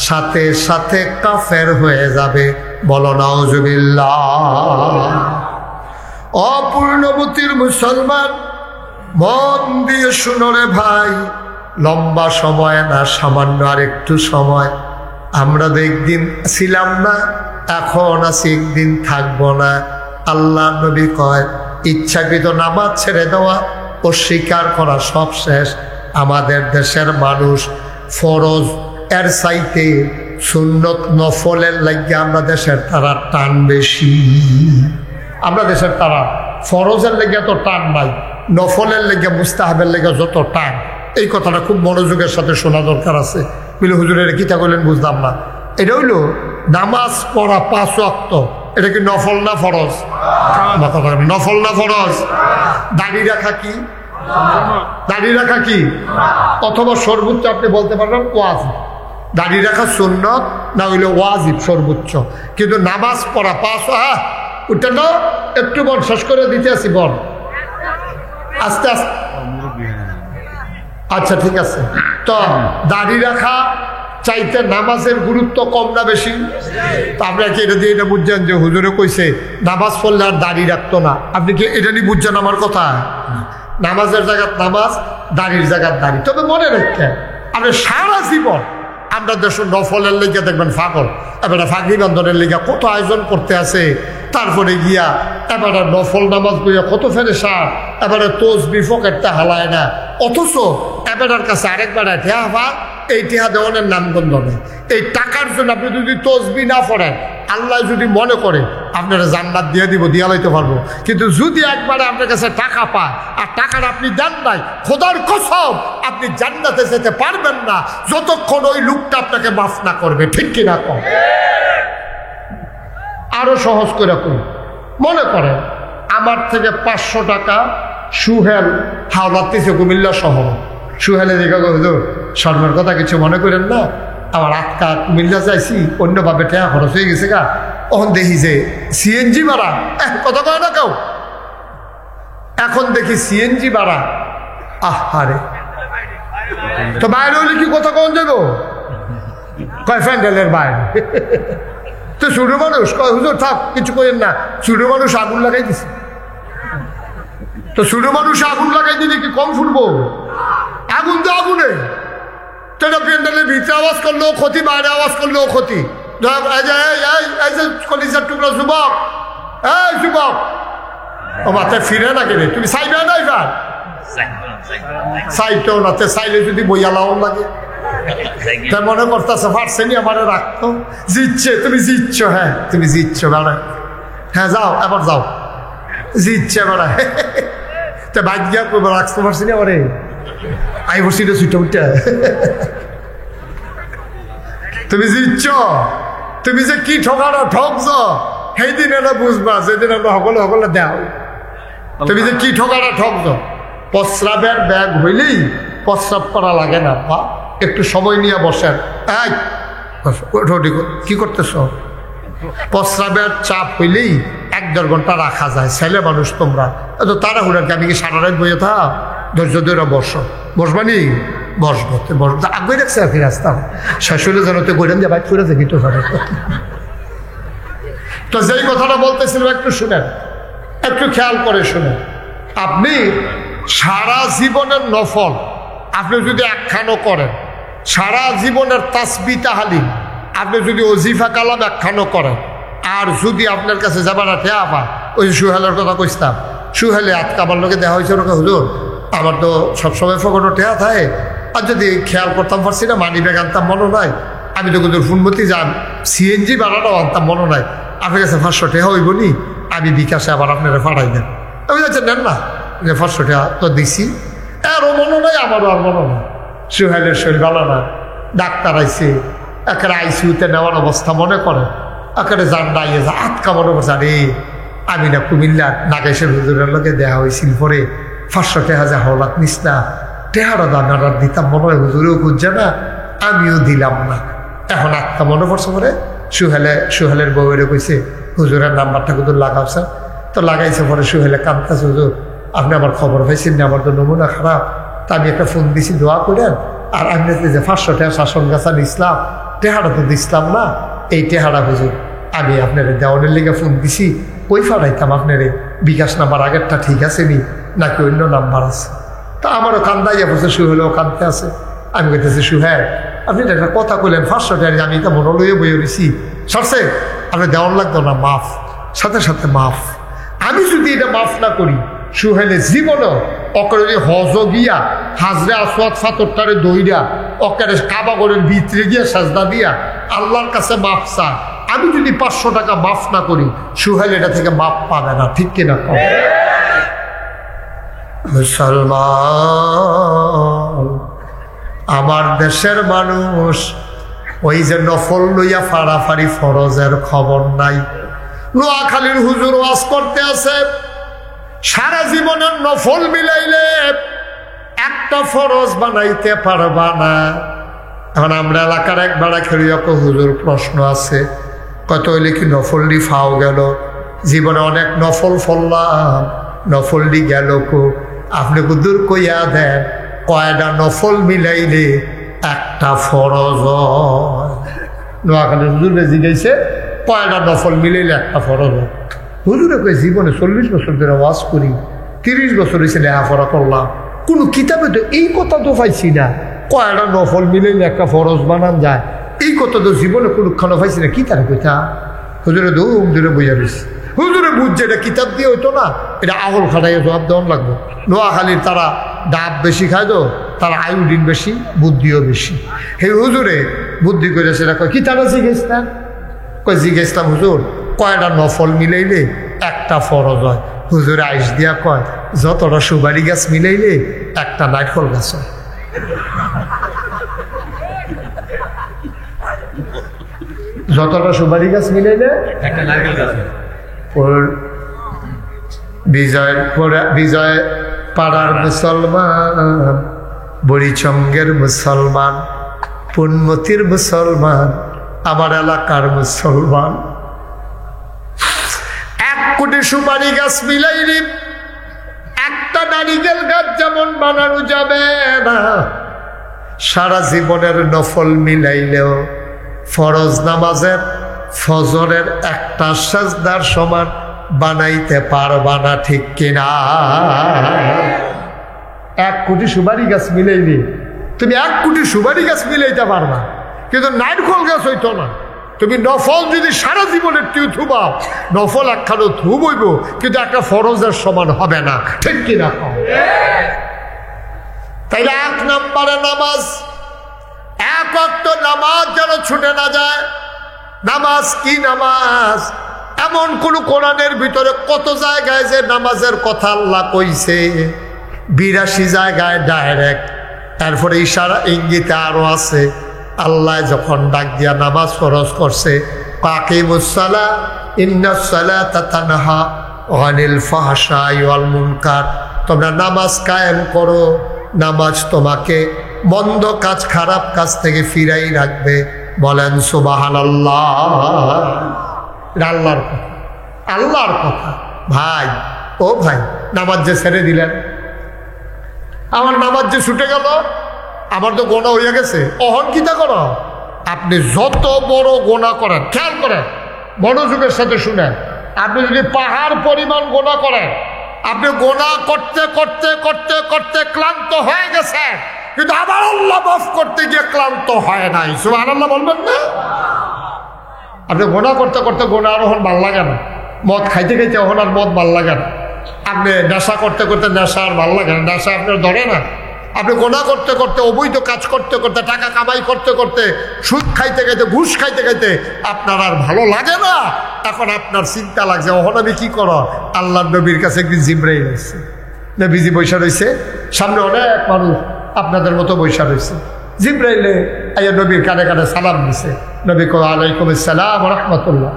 সাথে সাথে কাফের হয়ে যাবে। বলো নাউজুবিল্লাহ। অপূর্ণমতির মুসলমান, মন দিয়ে শুনো রে ভাই, লম্বা সময় না, সামান্য আর একটু সময়। আমরা তো একদিন ছিলাম না, এখন আছি, একদিন থাকবো না। আল্লাহ নবী কয় ইচ্ছাকৃত নামাজ ছেড়ে দেওয়া, অস্বীকার করা সব শেষ। আমাদের দেশের মানুষ ফরজ এর চাইতে সুন্নত নফলের লাগে আমরা দেশের তারা টান বেশি। আমরা দেশের তারা ফরজের লেগে তো টান নাই, নফলের লেগে মুস্তাহাবের লেগে যত টান। এই কথাটা খুব মনোযোগের সাথে শোনা দরকার আছে। বলে হুজুরের কিতা করলেন বুঝলাম না। এটা হইল নামাজ পড়া 5 ওয়াক্ত, এটা কি নফল না ফরজ? নফল না ফরজ? দাড়ি রাখা কি? দাড়ি রাখা কি? অথবা সর্বোচ্চ আপনি বলতে পারবেন ওয়াজিব। দাড়ি রাখা সুন্নত, না হইলে ওয়াজিব সর্বোচ্চ। কিন্তু নামাজ পড়া 5, ওটা না একটু বল, শেষ করে দিতে আসি, বল আস্তে আস্তে। আচ্ছা ঠিক আছে। তো দাড়ি রাখা চাইতে নামাজের গুরুত্ব কম না বেশি? তো আপনারা কি এটা দিয়ে এটা বুঝছেন যে হুজুরে কইছে নামাজ পড়লে আর দাড়ি রাখতো না? আপনি কি এটা নিয়ে বুঝছেন আমার কথা? নামাজের জায়গার নামাজ, দাড়ির জায়গার দাড়ি। তবে মনে রাখেন, আপনি সারা জীবন আমরা দেশ নফলের লেগে দেখবেন পাগল, এবারে ফাঁকি বান্ধনের লেগে কত আয়োজন করতে আছে, তারপরে গিয়া এবারে নফল নামাজ গিয়া কত ফেরেশা, এবারে তসবিহ পকেটটা হালায় না, অথচ এবারের কাছে আরেকবার ঠেয়া হওয়া, এই ঠেয়া দেওয়ানের নামগন্ধ নেই। এই টাকার জন্য আপনি যদি তসবি না পড়েন, আল্লাহ যদি মনে করে আপনারা জান্নাত দিয়ে দিব, দিয়া লইতে পারবো। কিন্তু যদি একবারে আপনার কাছে টাকা পায় আর টাকাটা আপনি দেন নাই, খোদার কসম আপনি জান্নাতে যেতে পারবেন না যতক্ষণ ওই লোকটা আপনাকে মাফ না করবে। ঠিক কিনা কম? আরো সহজ করে করি, মনে করেন আমার থেকে 500 টাকা সুহেল হাওলাত দিছে কুমিল্লা শহর। সুহেলে দেখা হুজুর শর্মের কথা কিছু মনে করেন না, আমার আটকা কুমিল্লা যাইছি, অন্যভাবে টাকা খরচ হয়ে গেছে গা। তখন দেখি যে সিএনজি ভাড়া, কথা কয় না কেউ, এখন দেখি সিএনজি ভাড়া। আহারে, তো বাইরে হলে কি কথা কন যাবো? কয় প্যান্ডেলের বাইরে। তো ছোট মানুষ কয় হুজুর থাক, কিছু করেন না, ছোট মানুষ আগুন লাগাই দিছে। তো ছোট মানুষ আগুন লাগাই দিলে কি কম ফুটবো? আগুন তো আগুনে। তো এটা প্যান্ডেলের ভিতরে আওয়াজ করলেও ক্ষতি, বাইরে আওয়াজ করলেও ক্ষতি। কলিজার টুকরা যুবক, এই যুবক, ও মাথায় ফিরে না কেন? তুমি চাইবে না এবার? চাইতেও না, চাইলে যদি বইয়া লাও লাগে, তাই মনে করতেছে পারছেনি আমার রাখতো, জিতছে, তুমি জিতছ, হ্যাঁ তুমি জিতছ বেড়া, হ্যাঁ যাও এবার যাও, জিতছে বেড়া। তা বাইক গিয়া রাখতে পারছি না আমারে, আই বসি না ছুটে উঠে, তুমি জিতছ। তুমি যে কি ঠকানো ঠকছ সেই দিন এটা বুঝবা, যেদিন আমরা সকলে সকলে দেও। তুমি যে কি ঠকানো ঠকছ। প্রস্রাবের ব্যাগ হইলেই প্রস্রাব করা লাগে না, বা একটু সময় নিয়ে বসেন। এই কি করতেছ? প্রস্রাবের চাপ হইলেই 1-1.5 ঘন্টা রাখা যায়। ছেলে মানুষ তোমরা এত তাড়াহুড়া, আমি কি সারা রাত বইয়ে থাক? ধৈর্য ধরে বসো, বসবানি বসবো, বসবো আগে রাখছে আর কি রাস্তা শেষ হইলে যেন তো গড়েন যে বাইক করে দেখি তো। তো যেই কথাটা বলতেছিলাম একটু শুনেন, একটু খেয়াল করে শুনেন। আপনি সারা জীবনের নফল আপনি যদি একখানো করেন, সারা জীবনের তাসবিহ তাহলিল আপনি যদি ওজিফা কালাম একখানো করেন, আর যদি আপনার কাছে যাবার ঠেয়া পা, ওই সুহেলের কথা কইতাম, সুহেলে আজকে আমার লোকে দেখা হয়েছে, ওরকম হুজুর আমার তো সবসময় ফকটো ঠেয়া থাকে, আর যদি খেয়াল করতাম পারছি না, মানি ব্যাগ আনতাম মনে নাই, আমি তো কিন্তু ফুনমতি যান সিএনজি বানানো আনতাম মনে নাই, আপনার কাছে 500 টাকা হইব নি, আমি বিকাশে আবার আপনারা পাঠাই দেন। আমি যাচ্ছেন নেন না, যে 500 টাকা তো দিছি, আরও মনে নাই, আমারও আর মনে নাই। সোহেলের শরীর ভালো না, ডাক্তার আইসে, একেবারে আইসিউতে নেওয়ার অবস্থা মনে করে, একেবারে যান ডাইয়ে যা আটকা মনে করছে, আরে আমি না কুমিল্লা নাগেশের হুজুরের লোকে দেওয়া হয়েছিল পরে 500 টাকা যা হলাত নিস না, টেহারা দানার দিতাম মনে হয়, হুজুরেও খুঁজছে না, আমিও দিলাম না। এখন আটকা মনে পড়ছে পরে সোহেলের বউয়েরে কইছে হুজুরের নাম্বারটা কিন্তু লাগাওছে, তো লাগাইছে পরে সোহেলে কাঁদতেছে, হুজুর আপনি আমার খবর পাইছেন না, আমার তো নমুনা খারাপ, তা আমি একটা ফোন দিছি দোয়া করেন, আর আমি যে 500 টাকা শাসন গাছা নিসলাম, টেহারা তো দিসলাম না, এই টেহারা হুজুর আমি আপনার দেওয়ানের লিগে ফোন দিছি, ওই ফাড়াইতাম আপনার বিকাশ নাম্বার আগেরটা ঠিক আছে নি নাকি অন্য নাম্বার আছে। তা আমারও কান্দাইয়া বলছে, সুহেলও কান্দতে আছে। আমি বলতেছি, সুহেল আপনি একটা কথা কইলেন 500 টাকা, আমি এটা মনে লইয়ে বইয়ে রয়েছি, সরছে আপনি দেওয়ান লাগতো না, মাফ, সাথে সাথে মাফ। আমি যদি এটা মাফ না করি, সুহেলের জীবনও অকরে হজ গিয়া হাজরে আসওয়াদ ফাতরটারে দইরা অকারে কাবাগরের ভিতরে গিয়া সাজদা দিয়া আল্লাহর কাছে মাফ চা, আমি যদি 500 টাকা মাফ না করি, সুহেল এটা থেকে মাফ পাবে না, ঠিক কিনা? মুসলমান, আমার দেশের মানুষ ওই যে নফল লইয়া ফাড়াফাড়ি ফরজের খবর নাই। নোয়াখালীর হুজুর ওয়াজ করতে আছে, সারা জীবনের নফল মিলাইলে একটা ফরজ বানাইতে পারবা না। এখন আমরা এলাকার এক বেড়া খেলিয়া হুজুর প্রশ্ন আছে, কত হইলে কি নফলডি ফাও গেল, জীবনে অনেক নফল ফললাম, নফলডি গেল কো, আপনি হুজুর কইয়া দেন কয়টা নফল মিলাইলে একটা ফরজ হয়। নোয়াখালীর হুজুরে জিজ্ঞাসে কয়টা নফল মিলাইলে একটা ফরজ হয়। হুজুরে কয়ে জীবনে 40 বছর ধরে ওয়াজ করি, 30 বছর হয়েছে লেখাপড়া করলাম, কোনো কিতাবে তো এই কথা তো পাইছি না, কয়টা নফল মিলাইলে একটা ফরজ বানান যায়, এই কথা তো জীবনে কোনোখানে পাইছি না। কি তার কইতা? হুজুরে ধুম ধরে বইয়া রয়েছে। হুজুরে বুঝছে এটা কিতাব দিয়ে হইতো না, এটা আহল খাটাইয়া জবাব দেওয়ান লাগবে। নোয়াখালীর তারা ডাব বেশি খায় তো, তারা আয়োডিন বেশি, বুদ্ধিও বেশি। হে হুজুরে বুদ্ধি করে সেটা কয় কি তারা জিজ্ঞেসতাম, কয় জিজ্ঞেসতাম হুজুর কয়টা নফল মিলাইলে একটা ফরজ হয়। হুজুরে আইস দিয়া কয় যতটা সুবারি গাছ মিলাইলে একটা নারকেল গাছ হয়। যতটা সুবারি গাছ মিলাইলে একটা নারকেল গাছ হয়। বিজয় পাড়ার মুসলমান, বড়িচঙ্গের মুসলমান, পুনমতির মুসলমান, আমার এলাকার মুসলমান, 1 কোটি সুপারি গাছ মিলাইলি একটা নারিকেল গাছ যেমন বানানো যাবে না, সারা জীবনের নফল মিলাইলেও ফরজ নামাজের ফজরের একটা সাজদার সমান বানাইতে পারবা না, ঠিক কিনা? 1 কোটি সুপারি গাছ মিলাইলি তুমি 1 কোটি সুপারি গাছ মিলাইতে পারবা, কিন্তু নারকেল গাছ হইতো না। তুমি নফল যদি সারা জীবনের টিউ থুবাও, নফল একখানো থুব হইব, কিন্তু একটা ফরজের সমান হবে না, ঠিক কিনা? তাইলে 1 নম্বরে নামাজ, 1 ওয়াক্ত নামাজ যেন ছুটে না যায়। নামাজ কি নামাজ? এমন কোন কোরআনের ভিতরে কত জায়গায় যে নামাজের কথা আল্লাহ কইছে, 82 জায়গায় ডাইরেক্ট, তারপরে ইশারা ইঙ্গিতে আরো আছে। আল্লাহ যখন ডাক দিয়া নামাজ ফরজ করছে, আকিমুস সালাহ ইন্নাস সালাতা তানহা আনিল ফাহশাই ওয়াল মুনকার, তোমরা নামাজ কায়েম করো, নামাজ তোমাকে মন্দ কাজ খারাপ কাজ থেকে ফিরাই রাখবে। বলেন সুবহানাল্লাহ। আল্লাহর কথা, আল্লাহর কথা। ভাই ও ভাই, নামাজ যে ছেড়ে দিলেন, আমার নামাজ যে ছুটে গেল, আমার তো গোনা হইয়া গেছে, অহন কিতা করো? আপনি যত বড় গোনা করেন, খেয়াল করেন, মনোযোগের সাথে শুনেন, আপনি যদি পাহাড় পরিমাণ গোনা করেন, আপনি গোনা করতে করতে করতে করতে ক্লান্ত হয়ে গেছে, কিন্তু আবার আল্লাহ মাফ করতে গিয়ে ক্লান্ত হয় নাই। সুবহানাল্লাহ বলবেন না? আপনি গোনা করতে করতে গোনা আর ওহন ভাল লাগে না, মদ খাইতে খাইতে ওহন আর মদ ভাল লাগে না, আপনি নেশা করতে করতে নেশা আর ভাল লাগে না, নেশা আপনার ধরে না, আপনি গোনা করতে করতে, অবৈধ কাজ করতে করতে, টাকা কামাই করতে করতে, সুদ খাইতে খাইতে, ঘুষ খাইতে খাইতে আপনার আর ভালো লাগে না। এখন আপনার চিন্তা লাগছে, ওহন আমি কি করো? আল্লাহর নবীর কাছে একদিন জিব্রাইল এসেছে, নবীজি বৈশা রয়েছে, সামনে অনেক মানুষ আপনাদের মতো বৈশা রয়েছে। জিব্রাইলে আইয়া নবীর কানে কানে সালাম দিছে। নবী কয় আলাইকুম আসসালাম ওয়া রাহমাতুল্লাহ।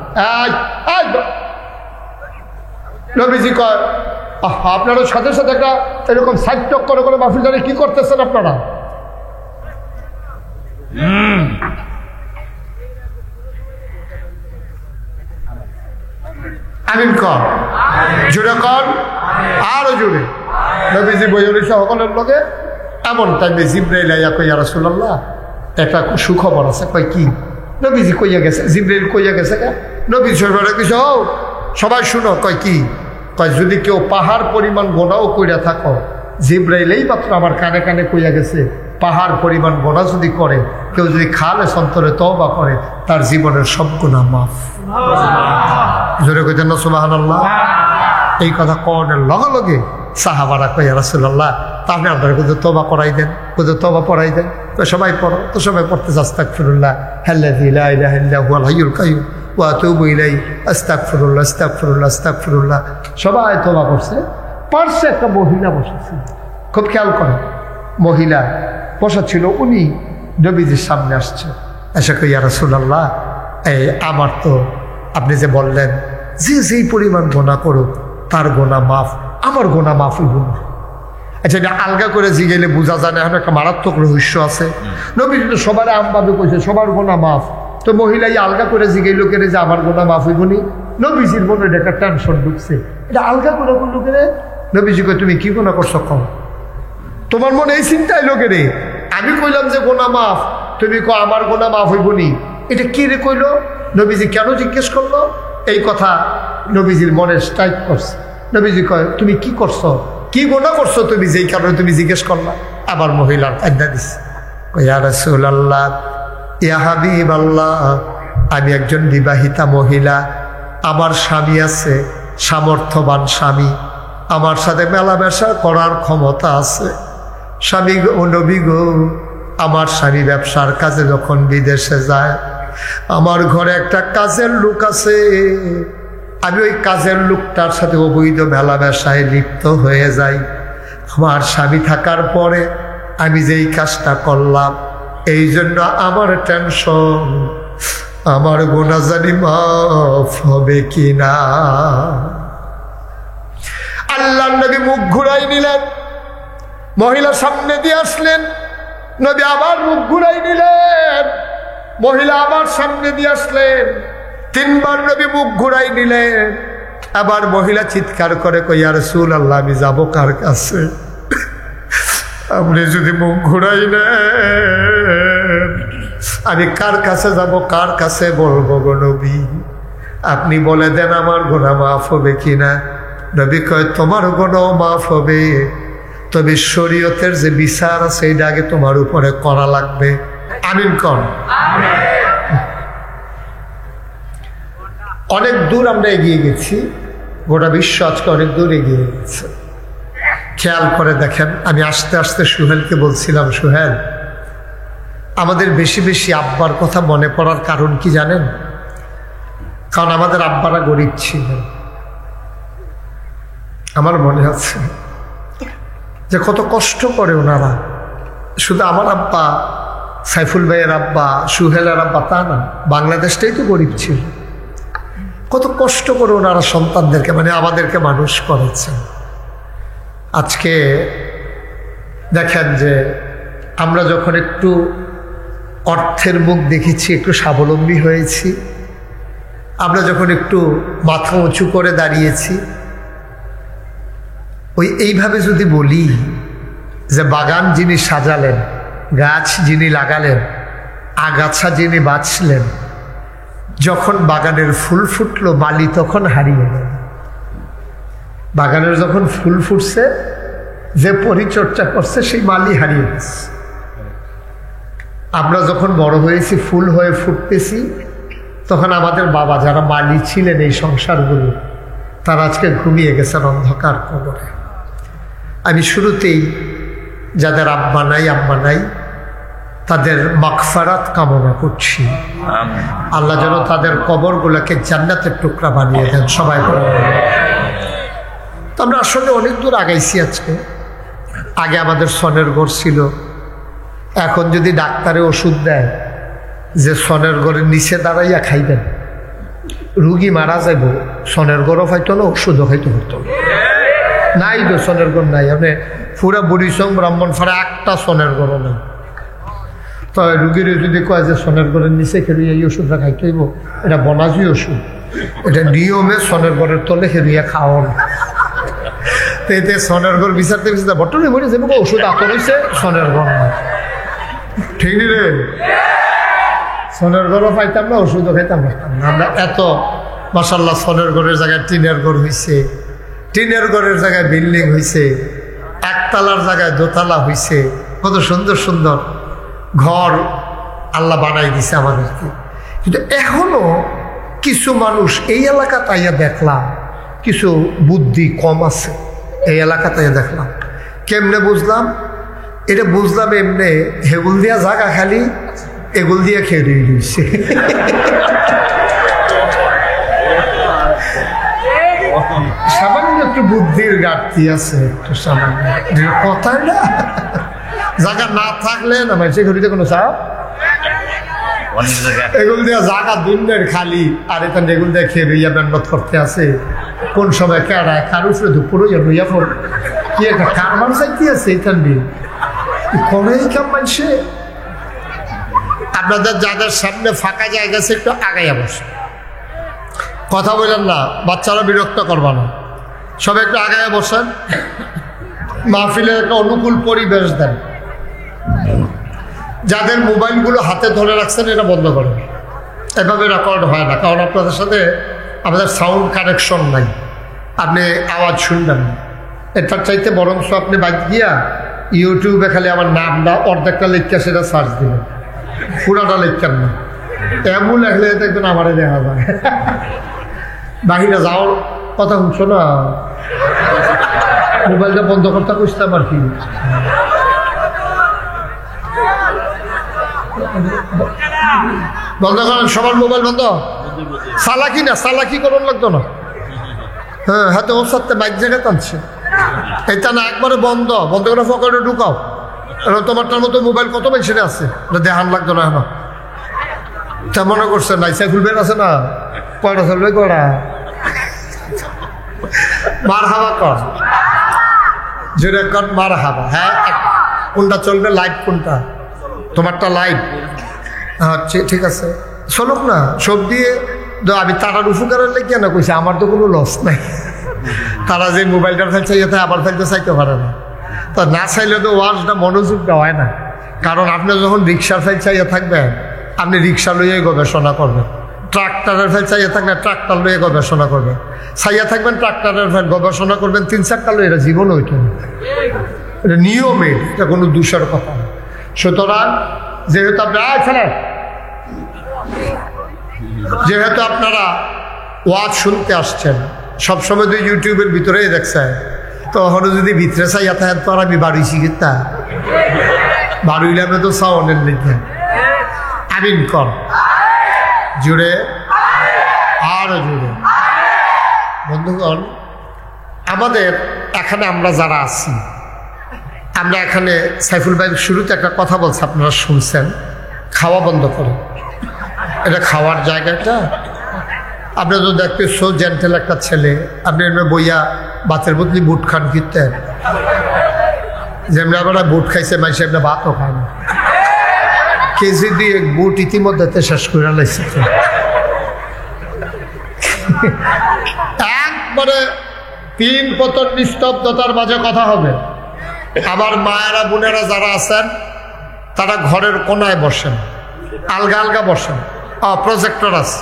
নবীজি কয় আপনারা সাথে সাথে একটা এরকম সাইটক করে করে মাহফিল জানে কি করতেছেন আপনারা? আমিন কর, জোরে কর, আরো জোরে। নবীজি বইরে সকলের লোকে এমন টাইমে জিব্রাইল আইয়া কই ইয়া রাসূলুল্লাহ একটা সুখবর আছে। কয় কি? নবীজি কইয়া গেছে, জিব্রাইল কইয়া গেছে। নবী সরবরাহ কিছু সবাই শুনো। কয় কি? কয় যদি কেউ পাহাড় পরিমাণ গোনাও কইরা থাকো, জিব্রাইলেই মাত্র আমার কানে কানে কইয়া গেছে পাহাড় পরিমাণ গোনা যদি করে, কেউ যদি খালেস অন্তরে তওবা করে, তার জীবনের সব গুনাহ মাফ। জোরে কইতেন না সুবহানাল্লাহ? এই কথা কওয়ার লগে লগে সাহাবারা কয় ইয়া রাসূলুল্লাহ তাহলে আপনারা কোথাও তওবা করাই দেন, কোথাও তওবা পড়াই দেন। তো সবাই পড়ো, তো সবাই পড়তেছে আস্তাগফিরুল্লাহ আল্লাযী লা ইলাহা ইল্লা হুয়াল হাইয়ুল কাইয়্যুম ওয়া আতুবু ইলাইহি আস্তাগফিরুল্লাহ আস্তাগফিরুল্লাহ আস্তাগফিরুল্লাহ। সবাই তওবা করছে। পার্শ্বে একটা মহিলা বসেছিল, খুব খেয়াল করে, মহিলা বসা ছিল। উনি নবীজির সামনে আসছে, এসে কই ইয়া রাসূলুল্লাহ এই আমার তো আপনি যে বললেন যে যেই পরিমাণ গোনা করুক তার গোনা মাফ, আমার গোনা মাফ হইব না। আচ্ছা, এটা আলগা করে জিগাইলে বোঝা যায় না, এখন একটা মারাত্মক রহস্য আছে। নবীজি তো সবার আমভাবে কইছে সবার গোনা মাফ, তো মহিলাই আলগা করে জিগাইল কেড়ে যে আমার গোনা মাফ হইব নি। নবীজির মনে এটা একটা টেনশন ঢুকছে, এটা আলগা করে করলো কেড়ে। নবীজি কই তুমি কি গোনা করছো কম? তোমার মনে এই চিন্তাই লোকে রে, আমি কইলাম যে গোনা মাফ, তুমি কো আমার গোনা মাফ হইব নি। এটা কি রে কইলো? নবীজি কেন জিজ্ঞেস করলো এই কথা? নবীজির মনে স্ট্রাইক করছে। নবীজি কয় তুমি কি করছো, কি গোনা করছো তুমি যেই কারণে তুমি জিজ্ঞেস করলা? আবার মহিলার কাঁদা দিছে, ইয়া রাসূলুল্লাহ ইয়া হাবিবাল্লাহ, আমি একজন বিবাহিতা মহিলা, আমার স্বামী আছে, সামর্থ্যবান স্বামী, আমার সাথে মেলামেশা করার ক্ষমতা আছে। স্বামী ও নবী গো, আমার স্বামী ব্যবসার কাজে যখন বিদেশে যায়, আমার ঘরে একটা কাজের লোক আছে, আমি ওই কাজের লোকটার সাথে অবৈধ মেলামেশায় লিপ্ত হয়ে যাই। আমার স্বামী থাকার পরে আমি যেই কাজটা করলাম, এই জন্য আমার টেনশন, আমার গুনাহ জানি মাফ হবে কিনা। আল্লাহর নবী মুখ ঘুরাই নিলেন, মহিলা সামনে দিয়ে আসলেন। নবী আবার মুখ ঘুরাই নিলেন, মহিলা আবার সামনে দিয়ে আসলেন। তিনবার নবী মুখ ঘুরাই নিলেন। আবার মহিলা চিৎকার করে কই ইয়া রাসূলুল্লাহ আমি যাব কার কাছে? আপনি যদি মুখ ঘুরাই নেন, আমি কার কাছে যাব, কার কাছে বলবো গো নবী? আপনি বলে দেন আমার গুনাহ মাফ হবে কিনা। নবী কয় তোমার গুনাহ মাফ হবে, তবে শরীয়তের যে বিচার আছে এটা আগে তোমার উপরে করা লাগবে। আমিন কর। অনেক দূর আমরা এগিয়ে গেছি, গোটা বিশ্ব আজকে অনেক দূর এগিয়ে গেছে। খেয়াল করে দেখেন, আমি আস্তে আস্তে সুহেলকে বলছিলাম, সুহেল আমাদের বেশি বেশি আব্বার কথা মনে পড়ার কারণ কি জানেন? কারণ আমাদের আব্বারা গরিব ছিলেন। আমার মনে আছে যে কত কষ্ট করে ওনারা। শুধু আমার আব্বা, সাইফুল ভাইয়ের আব্বা, সুহেলের আব্বা তা না, বাংলাদেশটাই তো গরিব ছিল। কত কষ্ট করে ওনারা সন্তানদেরকে, মানে আমাদেরকে মানুষ করেছেন। আজকে দেখেন যে আমরা যখন একটু অর্থের মুখ দেখেছি, একটু স্বাবলম্বী হয়েছি, আমরা যখন একটু মাথা উঁচু করে দাঁড়িয়েছি, ওই এইভাবে যদি বলি যে বাগান যিনি সাজালেন, গাছ যিনি লাগালেন, আগাছা যিনি বাঁচলেন, যখন বাগানের ফুল ফুটলো মালি তখন হারিয়ে গেল। বাগানের যখন ফুল ফুটছে, যে পরিচর্যা করছে সেই মালি হারিয়ে গেছে। আমরা যখন বড় হয়েছি, ফুল হয়ে ফুটতেছি, তখন আমাদের বাবা যারা মালি ছিলেন এই সংসারগুলো, তারা আজকে ঘুমিয়ে গেছেন অন্ধকার কবরে। আমি শুরুতেই যাদের আব্বা নাই আম্মা নাই তাদের মাগফিরাত কামনা করছি। আল্লাহ যেন তাদের কবরগুলোকে জান্নাতের টুকরা বানিয়ে দেন। সবাই তো আমরা আসলে অনেক দূর আগাইছি। আগে আমাদের সনের ঘর ছিল, এখন যদি ডাক্তারে ওষুধ দেয় যে সনের ঘরের নিচে দাঁড়াইয়া খাইবেন, রুগী মারা যাইব, সনের ঘরও খাইতো না, ওষুধও খাইতে হতো নাই। তো সনের ঘর নাই, মানে পুরা বুড়িসং ব্রাহ্মণপাড়া একটা সনের ঘরও নাই। তো রুগীর যদি কয় যে সনের ঘরের নিচে খেলিয়ে এই ওষুধটা খাইতে হইব, এটা বনাজি ওষুধ, এটা নিয়মে সনের ঘরের তলে খেলিয়ে খাওয়ান। এতে সনের ঘর বিচারতে বিচারতে বটনে বলে যে ওষুধ আতর হয়েছে, সনের ঘর নাই। ঠিক নি রে? সনের ঘরও পাইতাম না, ওষুধও খাইতাম না। আমরা এত মাশাআল্লাহ সনের ঘরের জায়গায় টিনের ঘর হয়েছে, টিনের ঘরের জায়গায় বিল্ডিং হয়েছে, একতলার জায়গায় দোতলা হয়েছে, কত সুন্দর সুন্দর ঘর আল্লাহ বানাই দিছে আমাদেরকে। কিন্তু এখনো কিছু মানুষ এই এলাকা তাইয়া দেখলাম কিছু বুদ্ধি কম আছে। এই এলাকা তাইয়া দেখলাম, কেমনে বুঝলাম? এটা বুঝলাম এমনি, হেগুল দিয়া জাগা খালি এগুল দিয়া খেয়ে দিয়েছে। সামান্য একটু বুদ্ধির ঘাটতি আছে, একটু সামান্য কথা না। জায়গা না থাকলে না মানুষের ঘড়িতে কোনো চাপ, এগুলো দিয়ে জায়গা দুনিয়ার খালি, আর এখানে এগুলো দিয়ে খেয়ে রইয়া মেহনত করতে আছে। কোন সময় কেড়ায় কার উপরে দুপুর হইয়া রইয়া পড় কি একটা কারবার চাইতে আছে এখান দিয়ে করে কাম মানুষে। আপনাদের যাদের সামনে ফাঁকা জায়গা আছে একটু আগাইয়া বসে, কথা বললেন না, বাচ্চারা বিরক্ত করবা না, সবাই একটু আগাইয়া বসেন, মাহফিলের একটা অনুকূল পরিবেশ দেন। যাদের মোবাইলগুলো হাতে ধরে রাখছেন এটা বন্ধ করেন, এভাবে রেকর্ড হয় না, কারণ আপনাদের সাথে আমাদের সাউন্ড কানেকশন নাই, আপনি আওয়াজ শুনবেন না। এটার চাইতে বরঞ্চ আপনি বাদ গিয়া ইউটিউবে খালি আমার নামটা অর্ধেকটা লেখা সেটা সার্চ দিবেন, পুরাটা লেখার না। এমন লেখলে দেখবেন আমারে দেখা যায়। বাহিরে যাওয়ার কথা শুনছো না, মোবাইলটা বন্ধ করতে খুঁজতাম আর কি। বন্ধ করেন, সবার মোবাইল বন্ধ। চালাকি না, চালাকি করুন লাগতো না। হ্যাঁ, হাতে ওর সাথে বাইক জায়গায় টানছে, এটা না একবারে বন্ধ, বন্ধ করে পকেটে ঢুকাও। তোমারটার মতো মোবাইল কত বেশি আছে, দেখান লাগতো না। এখন তা মনে করছে নাই সাইফুল বের আছে না, কয়টা চলবে কয়টা মার হাওয়া কর, জোরে কর মার হাওয়া। হ্যাঁ, কোনটা চলবে, লাইট কোনটা? তোমারটা লাইট, আচ্ছা ঠিক আছে চলুক না। সব দিয়ে আমি তারার উপকারের লেগে না কইছি, আমার তো কোনো লস নাই। তারা যে মোবাইলটা ফেলছে যাতে আবার ফেলতে চাইতে পারে না, তা না চাইলে তো ওয়াজটা মনোযোগটা হয় না। কারণ আপনি যখন রিক্সার ফেল চাইয়া থাকবেন, আপনি রিক্সা লইয়াই গবেষণা করবেন। ট্রাক্টরের ফেল চাইয়া থাকলে ট্রাক্টর লইয়ে গবেষণা করবেন, চাইয়া থাকবেন ট্রাক্টরের ফেল গবেষণা করবেন। 3-4টা লই, এটা জীবন হইত না, এটা নিয়মে, এটা কোনো দোষের কথা না। সুতরাং যেহেতু আপনি যেহেতু আপনারা ওয়াজ শুনতে আসছেন, সবসময় তো ইউটিউবের ভিতরেই দেখছেন, তখন যদি ভিতরে চাইয়া থাকেন তো আর আমি বাড়িছি কিতা বাড়িলামে তো সাউন্ডের লিখেন। আমিন কর জুড়ে, আরো জুড়ে। বন্ধুগণ, আমাদের এখানে আমরা যারা আছি, আমরা এখানে সাইফুল ভাই শুরুতে একটা কথা বলছে, আপনারা শুনছেন, খাওয়া বন্ধ করে। এটা খাওয়ার জায়গাটা আপনি তো দেখতে সো জেন্টেল একটা ছেলে, আপনি এমনি বইয়া ভাতের বদলি বুট খান ফিরতেন, যেমনি আমরা বুট খাইছে মানুষ এমনি ভাতও খায় না। কেজি দিয়ে বুট ইতিমধ্যে শেষ করে লাইছে। একবারে 3 পতন নিস্তব্ধতার মাঝে কথা হবে। আমার মায়েরা বোনেরা যারা আছেন তারা ঘরের কোনায় বসেন, আলগা আলগা বসেন। প্রজেক্টর আছে,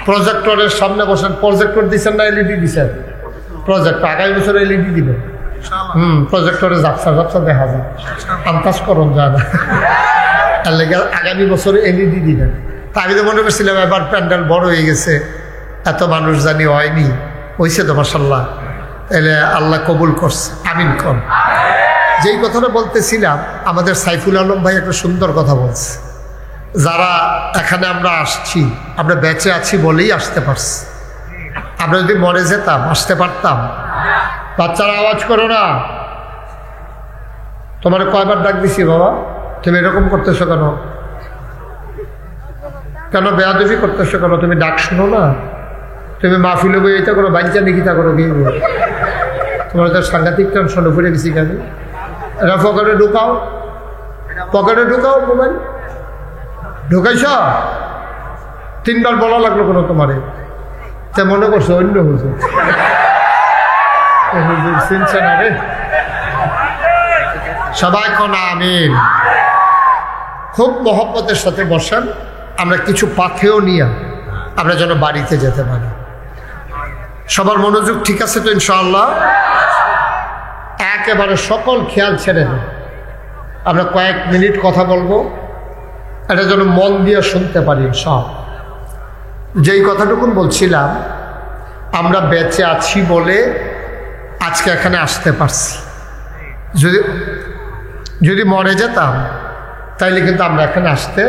প্রজেক্টরের সামনে বসেন। প্রজেক্টর দিচ্ছেন না এলইডি দিচ্ছেন? প্রজেক্টর আগামী বছর এলইডি দিবেন। প্রজেক্টরে ঝাপসা ঝাপসা দেখা যায়, আন্দাজ করুন যায় না, তার লেগে আগামী বছর এলইডি দিবেন। তা আমি তো মনে করছিলাম এবার প্যান্ডেল বড় হয়ে গেছে, এত মানুষ জানি হয়নি, হয়েছে তো মাশাআল্লাহ। এলে আল্লাহ কবুল করছে, আমিন কর। যেই কথাটা বলতেছিলাম, আমাদের সাইফুল আলম ভাই একটা সুন্দর কথা বলছে। যারা এখানে আমরা আসছি, আমরা বেঁচে আছি বলেই আসতে পারছি। আমরা যদি মরে যেতাম, আসতে পারতাম? বাচ্চারা আওয়াজ করো না। তোমার কয়বার ডাক দিছি বাবা, তুমি এরকম করতেছো কেন? কেন বেয়াদবি করতেছো কেন? তুমি ডাক শুনো না? তুমি মাহফিলে বই এটা করো, বাচ্চা নিকিতা করো, বিয়ে তোমার তো সাংঘাতিক টেনশন উপরে গেছি কেন? এটা পকেটে ঢুকাও, পকেটে ঢুকাও মোবাইল। ঢুকাইছ? 3বার বলা লাগলো কোনো তোমারে? তা মনে করছো অন্য হুজুর? হুজুর চিনছে না রে। সবাই কোন আমিন। খুব মহব্বতের সাথে বসেন, আমরা কিছু পাথেও নিয়ে আমরা যেন বাড়িতে যেতে পারি। সবার মনোযোগ ঠিক আছে তো ইনশাআল্লাহ? একেবারে সকল খেয়াল ছেড়ে দেন। আমরা কয়েক মিনিট কথা বলবো, এটা যেন মন দিয়ে শুনতে পারি সব। যেই কথাটুকুন বলছিলাম, আমরা বেঁচে আছি বলে আজকে এখানে আসতে পারছি। যদি মরে যেতাম তাইলে কিন্তু আমরা এখানে আসতে।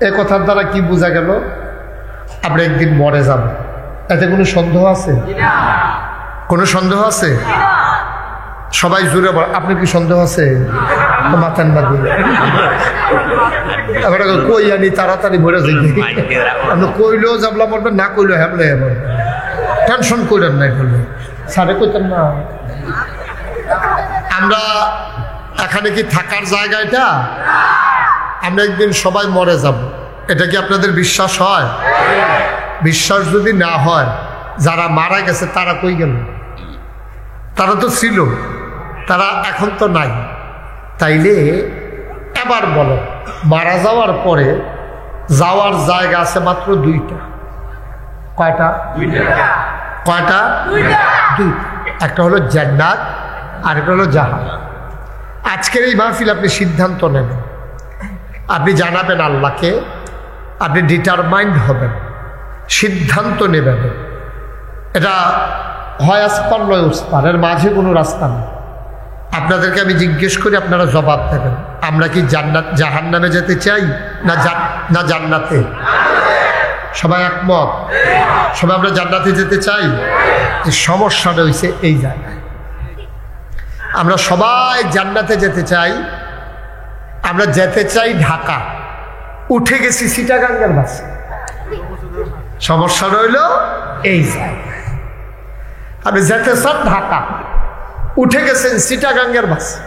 এ কথার দ্বারা কি বোঝা গেল? আমরা একদিন মরে যাব। এতে কোনো সন্দেহ আছে? কোনো সন্দেহ আছে? সবাই জুড়ে বল, আপনি কি সন্দেহ আছে? মাথান বাদি এবার কই আনি তাড়াতাড়ি মরে যাই। আপনি কইলেও জাবলা মরবেন, না কইলেও হ্যাবলে মরবেন। টেনশন করেন নাই বললে সারে কইতেন না। আমরা এখানে কি থাকার জায়গা এটা? আমরা একদিন সবাই মরে যাব, এটা কি আপনাদের বিশ্বাস হয়? বিশ্বাস যদি না হয়, যারা মারা গেছে তারা কই গেল? তারা তো ছিল, তারা এখন তো নাই। তাইলে এবার বলো, মারা যাওয়ার পরে যাওয়ার জায়গা আছে মাত্র 2টা। কয়টা? কয়টা? 2টা। একটা হলো জান্নাত, আর একটা হলো জাহান্নাম। আজকের এই মাহফিল আপনি সিদ্ধান্ত নেবেন, আপনি জানাবেন আল্লাহকে, আপনি ডিটারমাইন্ড হবেন, সিদ্ধান্ত নেবেন। এটা হয় আসপার নয় উসপার, এর মাঝে কোনো রাস্তা নেই। আপনাদেরকে আমি জিজ্ঞেস করি, আপনারা জবাব দেবেন। আমরা কি জান্নাত জাহান্নামে যেতে চাই না জান্নাতে? সবাই একমত? সবাই আমরা জান্নাতে যেতে চাই। যে সমস্যাটা হয়েছে এই জায়গায়, আমরা সবাই জান্নাতে যেতে চাই। আমরা যেতে চাই ঢাকা, উঠে গেছি চিটাগাঙ্গের বাসে। সমস্যা রইল এই জায়গায়। আপনি যেতে চান ঢাকা, উঠে গেছেন চিটাগাঙ্গের বাসে,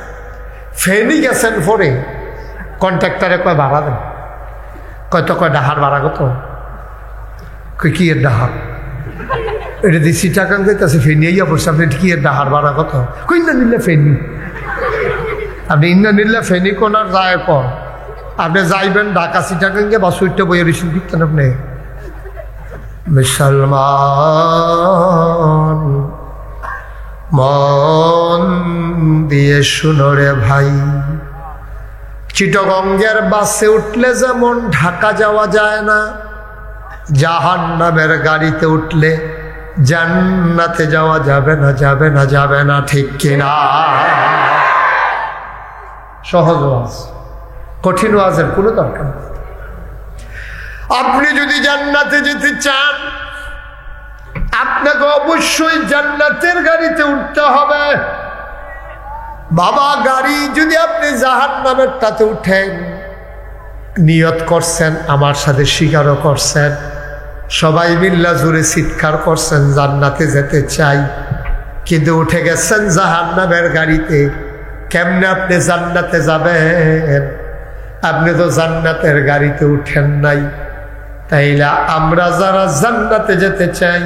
ফেনি গেছেন পরে কন্ট্রাক্টরে কয় ভাড়া দেন। কয় ডাহার ভাড়া কত? কি এর ডাহার? এটা দিয়ে চিটাগাং যাইতেছে, ফেনি ইয়া পড়ছে। আপনি কি এর ডাহার ভাড়া কত? ইন্না নিলে ফেনি। আপনি ইন্না নিলে ফেনি কোনার যায় পর আপনি যাইবেন ঢাকা চিটাগাঙ্গে, বা সুইটটা বইয়ের রিসিভ দিতেন আপনি। মুসলমান মন দিয়ে শুনো রে ভাই, চিটাগঙ্গের বাসে উঠলে যেমন ঢাকা যাওয়া যায় না, জাহান্নামের গাড়িতে উঠলে জান্নাতে যাওয়া যাবে না, যাবে না, যাবে না। ঠিক কিনা? সহজ ওয়াজ, কঠিন ওয়াজের কোনো দরকার নেই। আপনি যদি জান্নাতে যেতে চান, আপনাকে অবশ্যই জান্নাতের গাড়িতে উঠতে হবে। বাবা, গাড়ি যদি আপনি জাহান্নামেরটাতে উঠেন, নিয়ত করছেন, আমার সাথে স্বীকারও করছেন, সবাই মিল্লা জুড়ে চিৎকার করছেন জান্নাতে যেতে চাই, কিন্তু উঠে গেছেন জাহান্নামের গাড়িতে। কেমনে আপনি জান্নাতে যাবেন? আপনি তো জান্নাতের গাড়িতে উঠেন নাই। তাইলে আমরা যারা জান্নাতে যেতে চাই,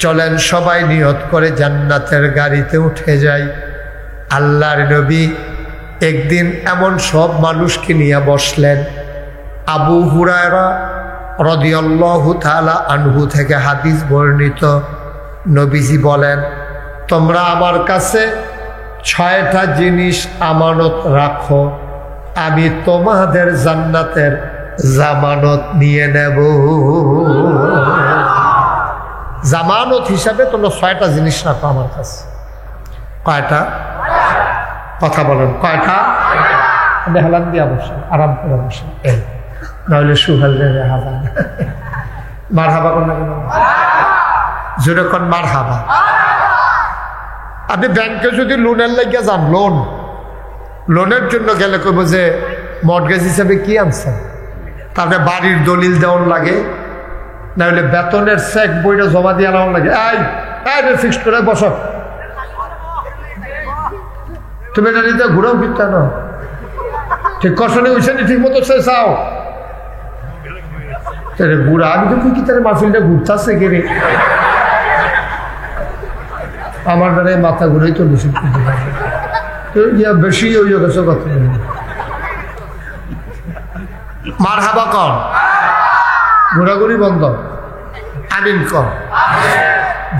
চলেন সবাই নিয়ত করে জান্নাতের গাড়িতে উঠে যাই। আল্লাহর নবী একদিন এমন সব মানুষকে নিয়ে বসলেন। আবু হুরায়রা রাদিয়াল্লাহু তাআলা আনহু থেকে হাদিস বর্ণিত, নবীজি বলেন, তোমরা আমার কাছে 6টা জিনিস আমানত রাখো, আমি তোমাদের জান্নাতের জামানত নিয়ে নেব। জামানত হিসাবে তোমরা 6টা জিনিস রাখো আমার কাছে। কয়টা? কথা বলেন কয়টা? আপনি হেলান দিয়া বসেন, আরাম করে বসেন, এই নাহলে সুহাল রে হাবা। মার হাবা কোন না কেন? জোরে কোন মার হাবা। আপনি ব্যাংকে যদি লোনের লাগিয়ে যান, লোনের জন্য গেলে কইব যে মর্টগেজ হিসাবে কি আনছেন, তারপরে বাড়ির দলিল দেওয়ার লাগে, না হলে বেতনের চেক বইটা জমা দিয়ে আনার লাগে। এই ফিক্সড করে বসো, তুমি এটা নিতে ঘুরাও ফিরতে না, ঠিক কষণে উঠছে ঠিক মতো চাও ঘুরা। আমি তো কি তার মাহফিলটা ঘুরতেছে গেরে, আমার দ্বারা মাথা ঘুরেই তো বেশি বেশি হয়ে গেছে কথা। মার হাবা কর, ঘোরাঘুরি বন্ধ, আমিন কর,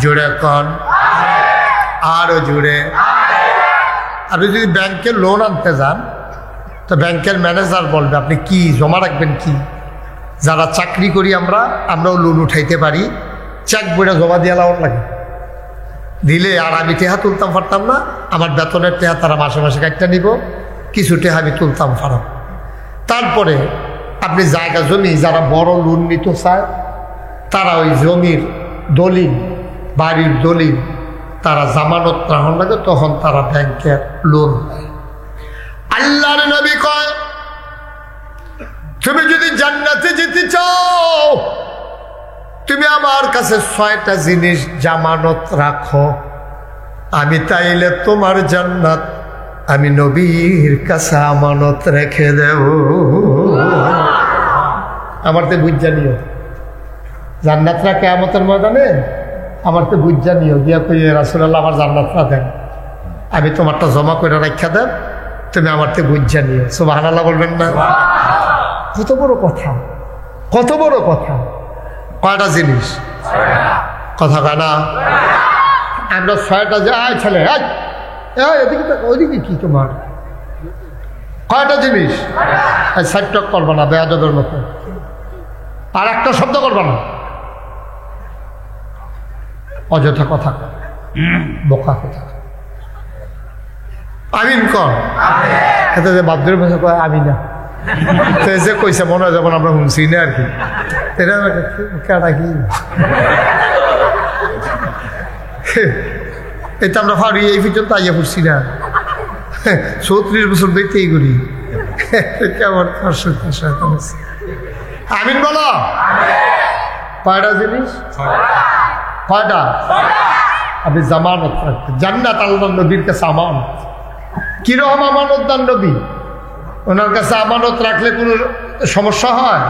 জোরে কর, আরো জোরে। আপনি যদি ব্যাংকে লোন আনতে যান তো ব্যাংকের ম্যানেজার বলবে আপনি কি জমা রাখবেন, কি যারা চাকরি করি আমরাও লোন উঠাইতে পারি, চেক বইটা জমা দিয়ে লাউন লাগে দিলে। আর আমি টেহা তুলতাম পারতাম না, আমার বেতনের টেহা তারা মাসে মাসে কাটটা নিব, কিছু টেহা আমি তুলতাম পারব। তারপরে আপনি জায়গা জমি যারা বড় লোন নিতে চায় তারা ওই জমির দলিল, বাড়ির দলিল তারা জামানত রাখন লাগে, তখন তারা ব্যাংকের লোন দেয়। আল্লাহর নবী কয় তুমি যদি জান্নাতে যেতে চাও তুমি আমার কাছে 6টা জিনিস জামানত রাখো, আমি তাইলে তোমার জান্নাত আমি নবীর কাছে আমানত রেখে দেব। আমার তো বুঝা নিও জান্নাতরা কিয়ামতের ময়দানে, আমার তো বুঝা নিও গিয়া কই রাসূলুল্লাহ আমার জান্নাতরা দেন, আমি তোমারটা জমা করে রাখা দেন, তুমি আমার তো বুঝা নিও। সুবহানাল্লাহ বলবেন না? কত বড় কথা, কত বড় কথা। কয়টা জিনিস? কথা কয় না? আমরা 6টা যে ছেলে এদিকে ওইদিকে কি তোমার কয়টা জিনিস? 60 টক করবা না বেয়াদবের মতো, আর একটা শব্দ করবা না, অযথা কথা, বোকা কথা। আমিন কর। এতে যে বাপদের ভাষা কয় আমি না, যে কইছে মনে হয় যেমন আমরা শুনছি না আর কি। কেটা কি এটা আমরা ফাড়ি এই পর্যন্ত আইয়া পড়ছি না, 34 বছর দেখতেই করি। কেমন আমিন বলো। কয়টা জিনিস? কয়টা? আপনি জামানত রাখতে, জান্নাত আল্লাহ নবীর কাছে আমানত। কিরকম আমানত দান নবী? ওনার কাছে আমানত রাখলে কোনো সমস্যা হয়?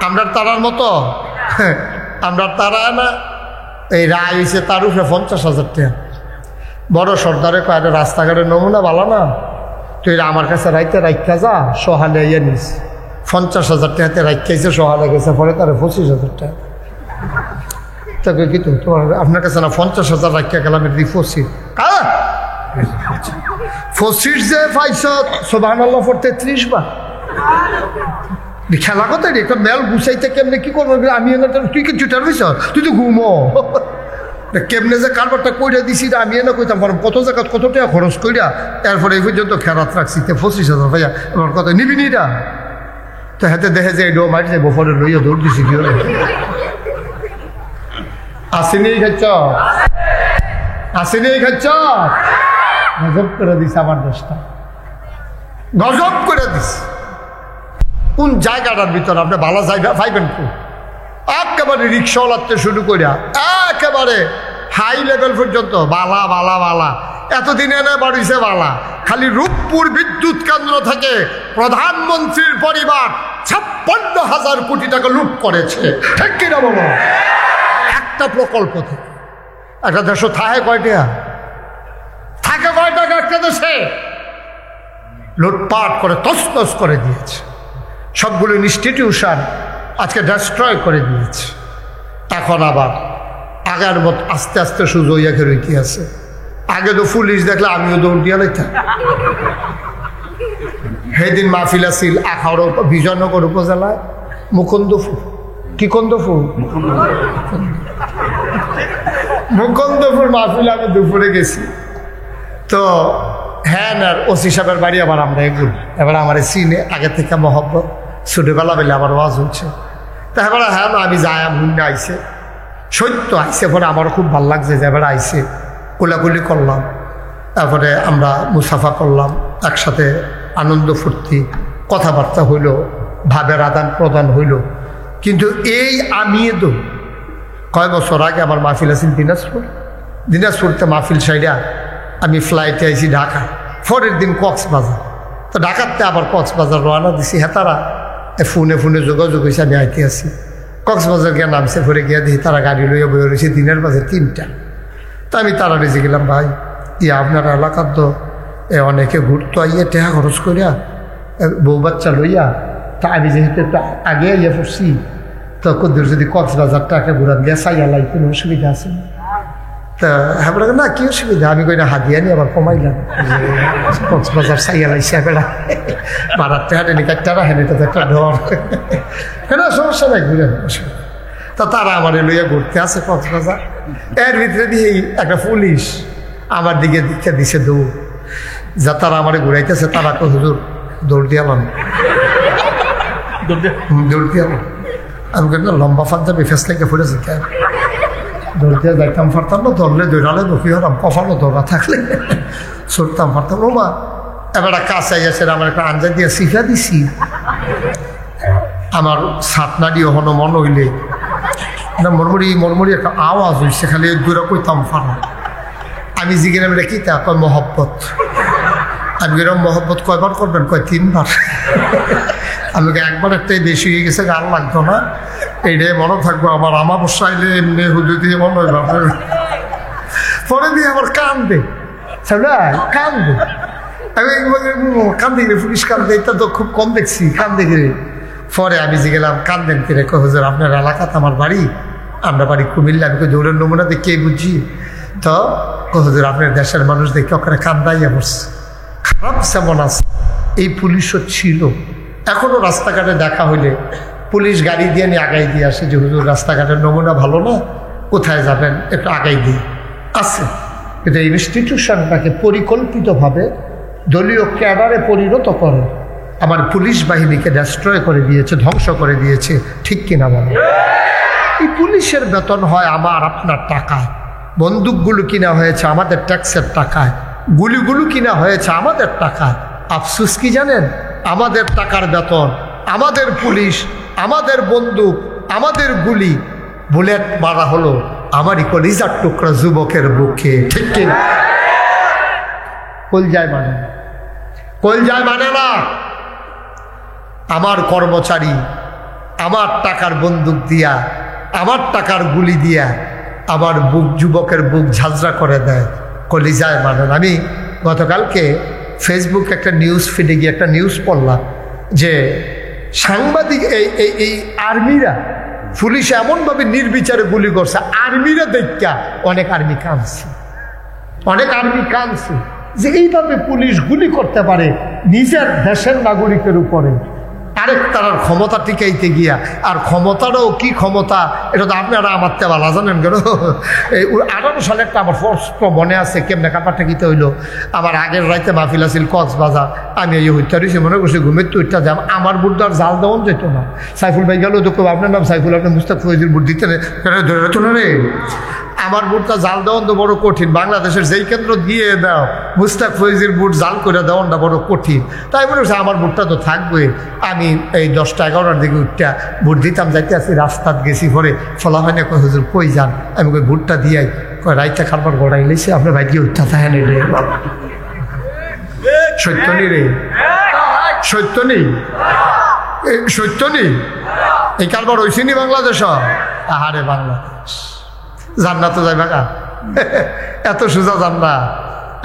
আমরা তারার মতো, আমরা তারা না। এই রায় হয়েছে তার উপরে 50,000 টাকা। বড় সর্দারে কয়েকটা রাস্তাঘাটের নমুনা ভালো না, তো এরা আমার কাছে রাইতে রাখা যা, সহালে ইয়ে নিস 50,000 টাকাতে রাখাইছে, সহালে গেছে পরে তারা 25,000 টাকা। তাকে কি তো তোমার আপনার কাছে না 50,000 রাখিয়া গেলাম, এটি 25 যে পাইছ সুবহানাল্লাহ পড়তে 30 বার। খেলা কথা একটা মেল গুছাইতে কেমনে কি করবো আমি, তুই কি চুটার হইছ, তুই তো ঘুমো কেমনে যে কারবারটা কইরা দিছি আমি এনে কইতাম পারো কত জায়গা কত টাকা খরচ কইরা, এরপরে এই পর্যন্ত খেরাত রাখছি 25,000 ভাইয়া আমার কথা নিবি নিটা। তো হাতে দেখে যে ডো মারি যাবো, পরে লইয়া দৌড় দিছি কি হলে আসেনি খাচ্ছ, আসেনি খাচ্ছ, গজব করে দিস আমার দেশটা, গজব করে দিস। কোন জায়গাটার ভিতরে আপনি ভালো জায়গা পাইবেন? একেবারে রিক্সাওয়ালাতে শুরু করিয়া একেবারে হাই লেভেল পর্যন্ত বালা বালা বালা, এতদিন এনে বাড়িছে বালা। খালি রূপপুর বিদ্যুৎ কেন্দ্র থেকে প্রধানমন্ত্রীর পরিবার 56,000 কোটি টাকা লুট করেছে, ঠিক কিনা বলো? একটা প্রকল্প থেকে। একটা দেশ থাকে কয়টা? থাকে কয় টাকা একটা দেশে? লুটপাট করে তছনছ করে দিয়েছে, সবগুলো ইনস্টিটিউশন আজকে ডেস্ট্রয় করে দিয়েছে। এখন আবার আগের মত আস্তে আস্তে সুজইয়াকে রইতে আছে। আগে তো পুলিশ দেখলে আমিও দৌড় দিয়া লাইতাম। সেদিন মাহফিল আছিল আখাউড় বিজয়নগর উপজেলায় মুকুন্দপুর, কি কন্দপুর, মুকুন্দপুর মাহফিল আমি দুপুরে গেছি। তো হ্যাঁ না ওসি সাহেবের বাড়ি আবার আমরা এগুলো এবার আমার সিনে আগে থেকে মহব্বত ছোটবেলা বেলে আবার ওয়াজ হচ্ছে তা এবার হ্যাঁ না আমি যাই মুন্নে আইসে সত্য আইসে পরে আমারও খুব ভালো লাগছে যে এবার আইসে কোলাকুলি করলাম তারপরে আমরা মুসাফা করলাম একসাথে আনন্দ ফুর্তি কথাবার্তা হইল ভাবের আদান প্রদান হইল কিন্তু এই আমিয়ে তো কয় বছর আগে আমার মাহফিল আছেন দিনাজপুরতে মাহফিল সাইডা আমি ফ্লাইটে আইছি ঢাকা পরের দিন কক্সবাজার তো ঢাকাতে আবার কক্সবাজার রওনা দিছি হেতারা ফোনে যোগাযোগ হয়েছে আমি আইতে আসি কক্সবাজার গিয়ে নামছে পরে গিয়ে দেখি তারা গাড়ি লইয়া বয়ে রয়েছে দিনের বাজে 3টা তা আমি তারা রেজে গেলাম ভাই আপনার এলাকার তো অনেকে ঘুরতো আইয়ে টেহা খরচ করিয়া বউ বাচ্চা লইয়া তা আমি যেহেতু একটু আগে ইয়ে পড়ছি তো কদ্দুর যদি কক্সবাজার টাকা ঘুরান দিয়ে সাইয়ালাই কোনো অসুবিধা আছে তা হ্যাঁ বলে না কি অসুবিধা আমি কই না হাতিয়া নিয়ে আবার কমাইলাম কক্সবাজার সাইয়ালাই বেড়া বারার টাকা নিকাটটা হেন এটা তো একটা ডর হ্যাঁ সমস্যা নাই ঘুরে অসুবিধা তা তারা আমার লইয়া ঘুরতে আসে কক্সবাজার এর ভিতরে দিয়ে একটা পুলিশ আমার দিকে দিকে দিছে দৌড় যা তারা আমার ঘুরাইতেছে তারা তো হুজুর দৌড় দিয়ালাম দৌড় দিয়ালাম আমি কেন লম্বা ফাঁক যাবে ফেস লেগে পড়েছে কেন দৌড় দিয়ে যাইতাম পারতাম না ধরলে দৌড়ালে দুঃখী হতাম কপালও দৌড়া থাকলে ছুটতাম পারতাম রোমা এবার কাছে আইয়াছে আমার একটা আঞ্জা দিয়ে শিখা দিছি আমার সাতনা দিয়ে হনো মন হইলে মরমরি একটা আওয়াজ হইছে খালি দূরে কইতাম ফারা আমি জিজ্ঞেস এটা কি তা কয় মহব্বত আমি এরকম মহব্বত কয়বার করবেন কয় 3বার আমি একবার একটাই বেশি হয়ে গেছে গান লাগতো না এইটাই মনে থাকবো আবার আমার বসাইলে এমনি হুদু দিয়ে মনে হয় বাপরে পরে দিয়ে আবার কান্দে কান্দে আমি কান্দে গেলে পুলিশ কান্দে এটা তো খুব কম দেখছি কান্দে গেলে পরে আমি যে গেলাম কান্দেন কিরে হুজুর আপনার এলাকাতে আমার বাড়ি আমরা বাড়ি কুমিল্লা আমি দৌড়ের নমুনা দেখে বুঝি তো হুজুর আপনার দেশের মানুষ দেখে ওখানে কান্দাইয়া বসছে খারাপ যেমন আছে এই পুলিশও ছিল এখনও রাস্তাঘাটে দেখা হইলে পুলিশ গাড়ি দিয়ে নিয়ে আগাই দিয়ে আসে যে হুজুর রাস্তাঘাটের নমুনা ভালো না কোথায় যাবেন একটু আগাই দিয়ে আছে কিন্তু ইনস্টিটিউশনটাকে পরিকল্পিতভাবে দলীয় ক্যাডারে পরিণত করে আমার পুলিশ বাহিনীকে ডেস্ট্রয় করে দিয়েছে ধ্বংস করে দিয়েছে ঠিক কিনা বলে এই পুলিশের বেতন হয় আমার আপনার টাকায় বন্দুকগুলো কিনা হয়েছে আমাদের ট্যাক্সের টাকায় গুলিগুলো কিনা হয়েছে আমাদের টাকায় আফসোস কি জানেন আমাদের টাকার বেতন আমাদের পুলিশ আমাদের বন্দুক আমাদের গুলি বুলেট মারা হলো আমারই কলিজার টুকরা যুবকের বুকে ঠিক কিনা কলজায় মানে না কলজায় মানে না আমার কর্মচারী আমার টাকার বন্দুক দিয়া আমার টাকার গুলি দিয়া আমার বুক যুবকের বুক ঝাঁঝরা করে দেয় কলিজায় মানে না আমি গতকালকে ফেসবুক একটা নিউজ ফিডে গিয়ে একটা নিউজ পড়লাম যে সাংবাদিক এই আর্মিরা পুলিশ এমনভাবে নির্বিচারে গুলি করছে আর্মিরা দেখা অনেক আর্মি কাঁদছে যে এইভাবে পুলিশ গুলি করতে পারে নিজের দেশের নাগরিকের উপরে আরেক তার ক্ষমতা টিকাইতে গিয়া আর ক্ষমতারও কি ক্ষমতা এটা তো আপনারা আমার তে ভালো জানেন কেন এই 18 সালে একটা আমার স্পষ্ট মনে আছে কেমনে কাপারটা কিতে হইলো আমার আগের রাইতে মাহফিল আছিল কক্সবাজার আমি এই হইতে রয়েছি মনে করছি ঘুমের তো ওইটা যাম আমার বুট আর জাল দেওয়ান যেত না সাইফুল ভাই গেল তো আপনার নাম সাইফুল আপনি মুস্তাক ফৈজির বুট দিতে ধরে তো না রে আমার বুটটা জাল দেওয়ান তো বড় কঠিন বাংলাদেশের যেই কেন্দ্র দিয়ে দাও মুস্তাক ফৈজির বুট জাল করে দেওয়ানটা বড় কঠিন তাই মনে হচ্ছে আমার বুটটা তো থাকবে আমি এই 10টা 11টার দিকে উঠটা বুট দিতাম যাইতে আসি রাস্তাত গেছি পরে ফলা হয় না কই হুজুর কই যান আমি কই বুটটা দিয়াই কয় রাইতে খাবার গড়াই লেছি আপনার ভাই দিয়ে উঠতে থাকেন রে সত্য নেই রে সত্য নেই এই কারবার হয়েছে নি বাংলাদেশ আহারে বাংলাদেশ জান্নাতে যাই বাকা এত সোজা জান্না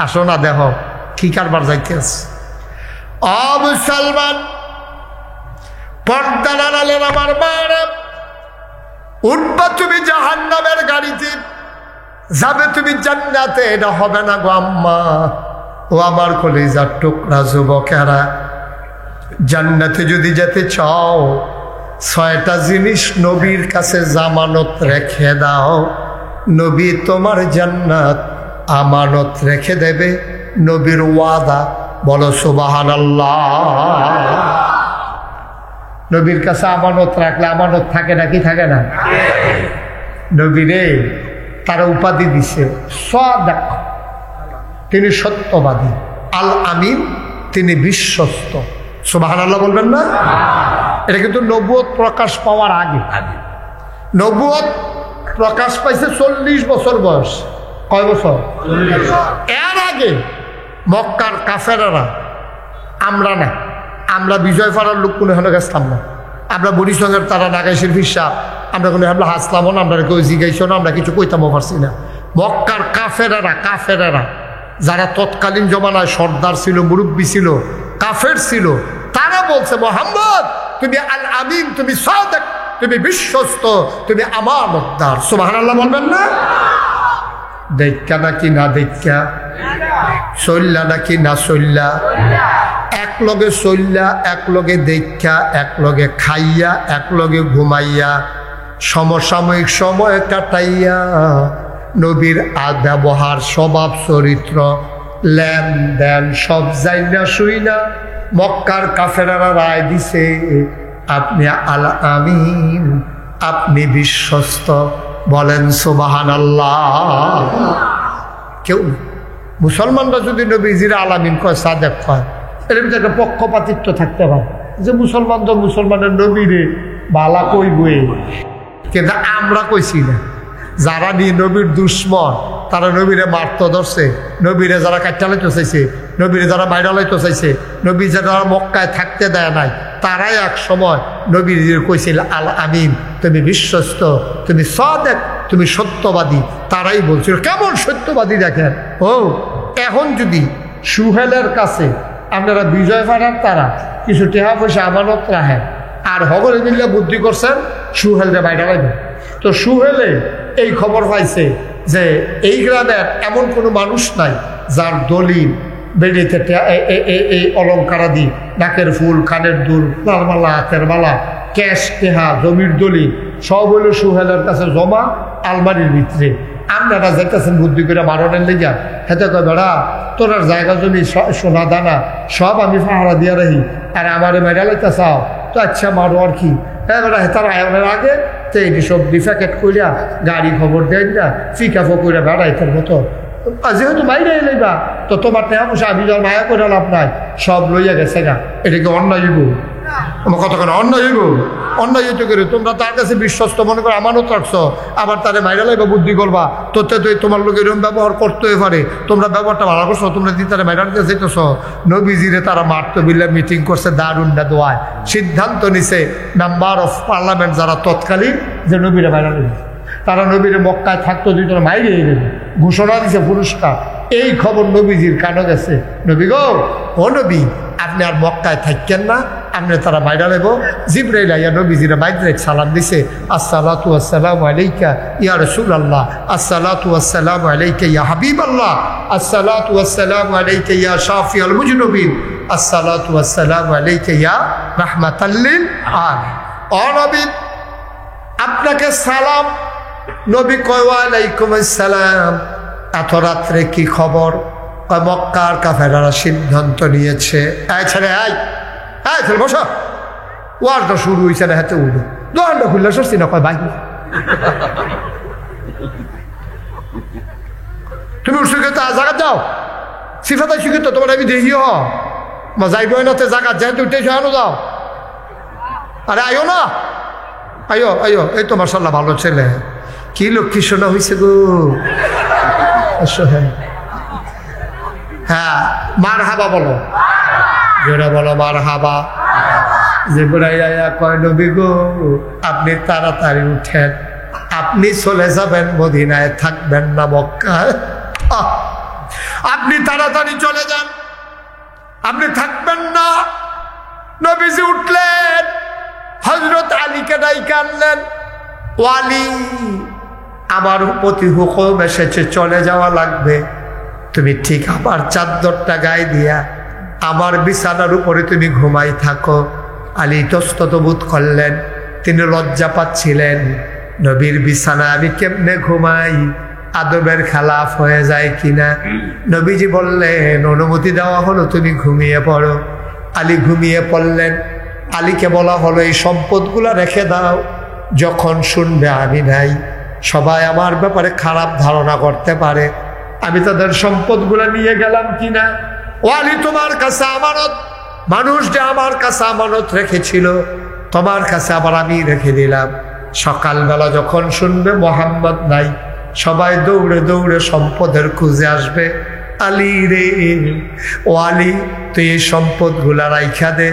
আসো না দেখো কি কারবার যাইতে আছে মুসলমান পর্দা নাড়ালেন আমার মায়েরা উঠবা তুমি জাহান্নামের গাড়িতে যাবে তুমি জান্নাতে এটা হবে না গো আম্মা ও আমার কলিজার টুকরা যুবকেরা জান্নাতে যদি যেতে চাও 6টা জিনিস নবীর কাছে জামানত রেখে দাও নবী তোমার জান্নাত আমানত রেখে দেবে, নবীর ওয়াদা। বলো সুবহানাল্লাহ। নবীর কাছে আমানত রাখলে আমানত থাকে নাকি থাকে না? নবীরে তারা উপাধি দিছে সাদিক, তিনি সত্যবাদী। আল আমিন, তিনি বিশ্বস্ত। সুবহানাল্লাহ বলবেন না? এটা কিন্তু নবুয়ত প্রকাশ পাওয়ার আগে। নবুয়ত প্রকাশ পাইছে 40 বছর বয়স। কয় বছর? এর আগে মক্কার কাফেরারা, আমরা না, আমরা বিজয় ফারার লোক কোনো হলে গেছিলাম না, আমরা বরিসঙ্গের তারা নাগাইশের ফিসা, আমরা কোনো আমরা হাসলামও না, আমরা কেউ জিগাইছো না, আমরা কিছু কইতামও পারছি না। মক্কার কাফেরারা যারা তৎকালীন জমানায় সর্দার ছিল, মুরব্বী ছিল, কাফের ছিল, তারা বলছে মুহাম্মদ তুমি আল আমিন, তুমি সাদিক, তুমি বিশ্বস্ত, তুমি আমানতদার। সুবহানাল্লাহ বলবেন না? দেখা নাকি না দেখা, চল্লা নাকি না চল্লা, এক লগে চল্লা, এক লগে দেখা, এক লগে খাইয়া, এক লগে ঘুমাইয়া, সমসাময়িক সময় কাটাইয়া, নবীর ব্যবহার, স্বভাব, চরিত্র, লেনদেন সব যাইনা শুইনা মক্কার কাফেরারা রায় দিছে আপনি আল আমিন, আপনি বিশ্বস্ত। বলেন সুবহানাল্লাহ। কেউ মুসলমানরা যদি নবীজির আল আমিন কয়, সাদেক কয়, এর ভিতরে একটা পক্ষপাতিত্ব থাকতে পারে যে মুসলমান তো মুসলমানের নবীরে বালা কইবই, কিন্তু আমরা কইছি না। যারা নিয়ে নবীর দুশ্মন, তারা নবীরে মারতে ধরছে, নবীরে যারা কাটালাইতে চাইছে, নবীরে যারা বাইরালাইতে চাইছে, নবী যারা মক্কায় থাকতে দেয় নাই, তারাই এক সময় নবীর কইছিল আল আমিন, তুমি বিশ্বস্ত, তুমি সাদিক, তুমি সত্যবাদী। তারাই বলছিল। কেমন সত্যবাদী দেখেন। ও এখন যদি সুহেলের কাছে আপনারা বিজয় ফারার তারা কিছু টেহা পয়সা আমানত রাখেন, আর হগরে মিল্লা বুদ্ধি করছেন সুহেলরে বাইরে লাগবে, তো সুহেলে এই খবর পাইছে যে এই গ্রামের এমন কোনো মানুষ নাই যার দলিল, বেড়িতে এই অলঙ্কারাদি, নাকের ফুল, কানের দুল, লালমালা, হাতের মালা, ক্যাশ, টেহা, জমির দলিল সব হইল সুহেলের কাছে জমা আলমারির ভিতরে। আপনারা যাইতেছেন বুদ্ধি করে মারণের লেগা, হেতে কয় বেড়া তোর জায়গা জমি সোনা দানা সব আমি পাহারা দিয়ে রাখি, আর আমারে মেরা লাইতে চাও তো আচ্ছা মারো আর কি। হ্যাঁ বেড়া হেতার আয়নের আগে তো এই সব ডিফেক্ট করিয়া গাড়ি খবর দেন না, ফিকাফো করে বেড়াইতের মতো, যেহেতু বাইরে এলেবা তো তোমার টেহা পয়সা আমি যখন মায়া করে লাভ নাই, সব লইয়া গেছে গা। এটাকে অন্যায় হইব? আমার কতক্ষণ অন্যায় হইব? অন্যায় হইতে করে তোমরা তার কাছে বিশ্বস্ত মনে করো, আমানত রাখছো, আবার তারে মাইরা লাইবা বুদ্ধি করবা, তোতে তো তোমার লোক এরকম ব্যবহার করতে পারে। তোমরা ব্যবহারটা ভালো করছো, তোমরা দিয়ে তারা মাইরা দিতে চাইতেছ। নবীজিরে তারা মারতে বিল্লা মিটিং করছে, দারুন্ডা দোয়ায় সিদ্ধান্ত নিছে মেম্বার অফ পার্লামেন্ট যারা তৎকালীন, যে নবীরে মাইরা নেবে, তারা নবীরে মক্কায় থাকতো দুইটা মাইরে নেবে, ঘোষণা দিছে পুরস্কার। এই খবর নবীজির কানে গেছে। নবী গো, ও নবী আপনি আর মক্কায় থাকেন না, আপনি তারা বাইরা নেব। জিবরাইল আইয়া নবীজিরা বাইরে সালাম দিছে, আসসালাতু ওয়াসসালামু আলাইকা ইয়া রাসূলুল্লাহ, আসসালাতু ওয়াসসালামু আলাইকা ইয়া হাবিবাল্লাহ, আসসালাতু ওয়াসসালামু আলাইকা ইয়া শাফিউল মুজনিবিন, আসসালাতু ওয়াসসালামু আলাইকা ইয়া রাহমাতাল লিল আলামিন। ও নবী আপনাকে সালাম। নবী কয় ওয়া আলাইকুম আসসালাম। এত রাত্রে কি খবর? মক্কার কাফেরারা সিদ্ধান্ত নিয়েছে, ছেলে বসো, ওয়ারটা শুরু হয়েছে না, হাতে উঠো, দোকানটা খুললে সরছি না, কয় ভাই তুমি উৎসুকে তো জায়গা যাও, সিফাতে শিখি তো তোমার আমি দেখি যাইব না, জায়গা যেহেতু উঠে আনো যাও, আরে আয়ো না, আয়ো আয়ো, এই তো মাশাআল্লাহ ভালো ছেলে, কি লক্ষ্মী শোনা হয়েছে গো। হ্যাঁ মার হাবা বলো, জোরে বলো মার হাবা। জিবরাইল কয় নবী গো আপনি তাড়াতাড়ি উঠেন, আপনি চলে যাবেন মদিনায়, থাকবেন না মক্কায়। আপনি তাড়াতাড়ি চলে যান, আপনি থাকবেন না। নবীজি উঠলেন, হযরত আলীকে ডাইকে আনলেন। ওয়ালি আমার প্রতি হুকুম এসেছে, চলে যাওয়া লাগবে, তুমি ঠিক আমার চাদরটা গায়ে দিয়া আমার বিছানার উপরে তুমি ঘুমাই থাকো। আলী ইতস্তত বোধ করলেন, তিনি লজ্জা পাচ্ছিলেন, নবীর বিছানা আমি কেমনে ঘুমাই, আদবের খেলাফ হয়ে যায় কিনা। নবীজি বললেন, অনুমতি দেওয়া হলো, তুমি ঘুমিয়ে পড়ো। আলী ঘুমিয়ে পড়লেন। আলীকে বলা হলো, এই সম্পদগুলা রেখে দাও, যখন শুনবে আমি নাই, সবাই আমার ব্যাপারে খারাপ ধারণা করতে পারে, আমি তাদের সম্পদগুলা নিয়ে গেলাম কিনা। ও আলী, তোমার কাছে আমানত, মানুষ যে আমার কাছে আমানত রেখেছিল, তোমার কাছে আবার আমি রেখে দিলাম। সকালবেলা যখন শুনবে মোহাম্মদ নাই, সবাই দৌড়ে দৌড়ে সম্পদের খুঁজে আসবে। আলী রে, ও আলী, তুই এই সম্পদগুলা রাইখা দে,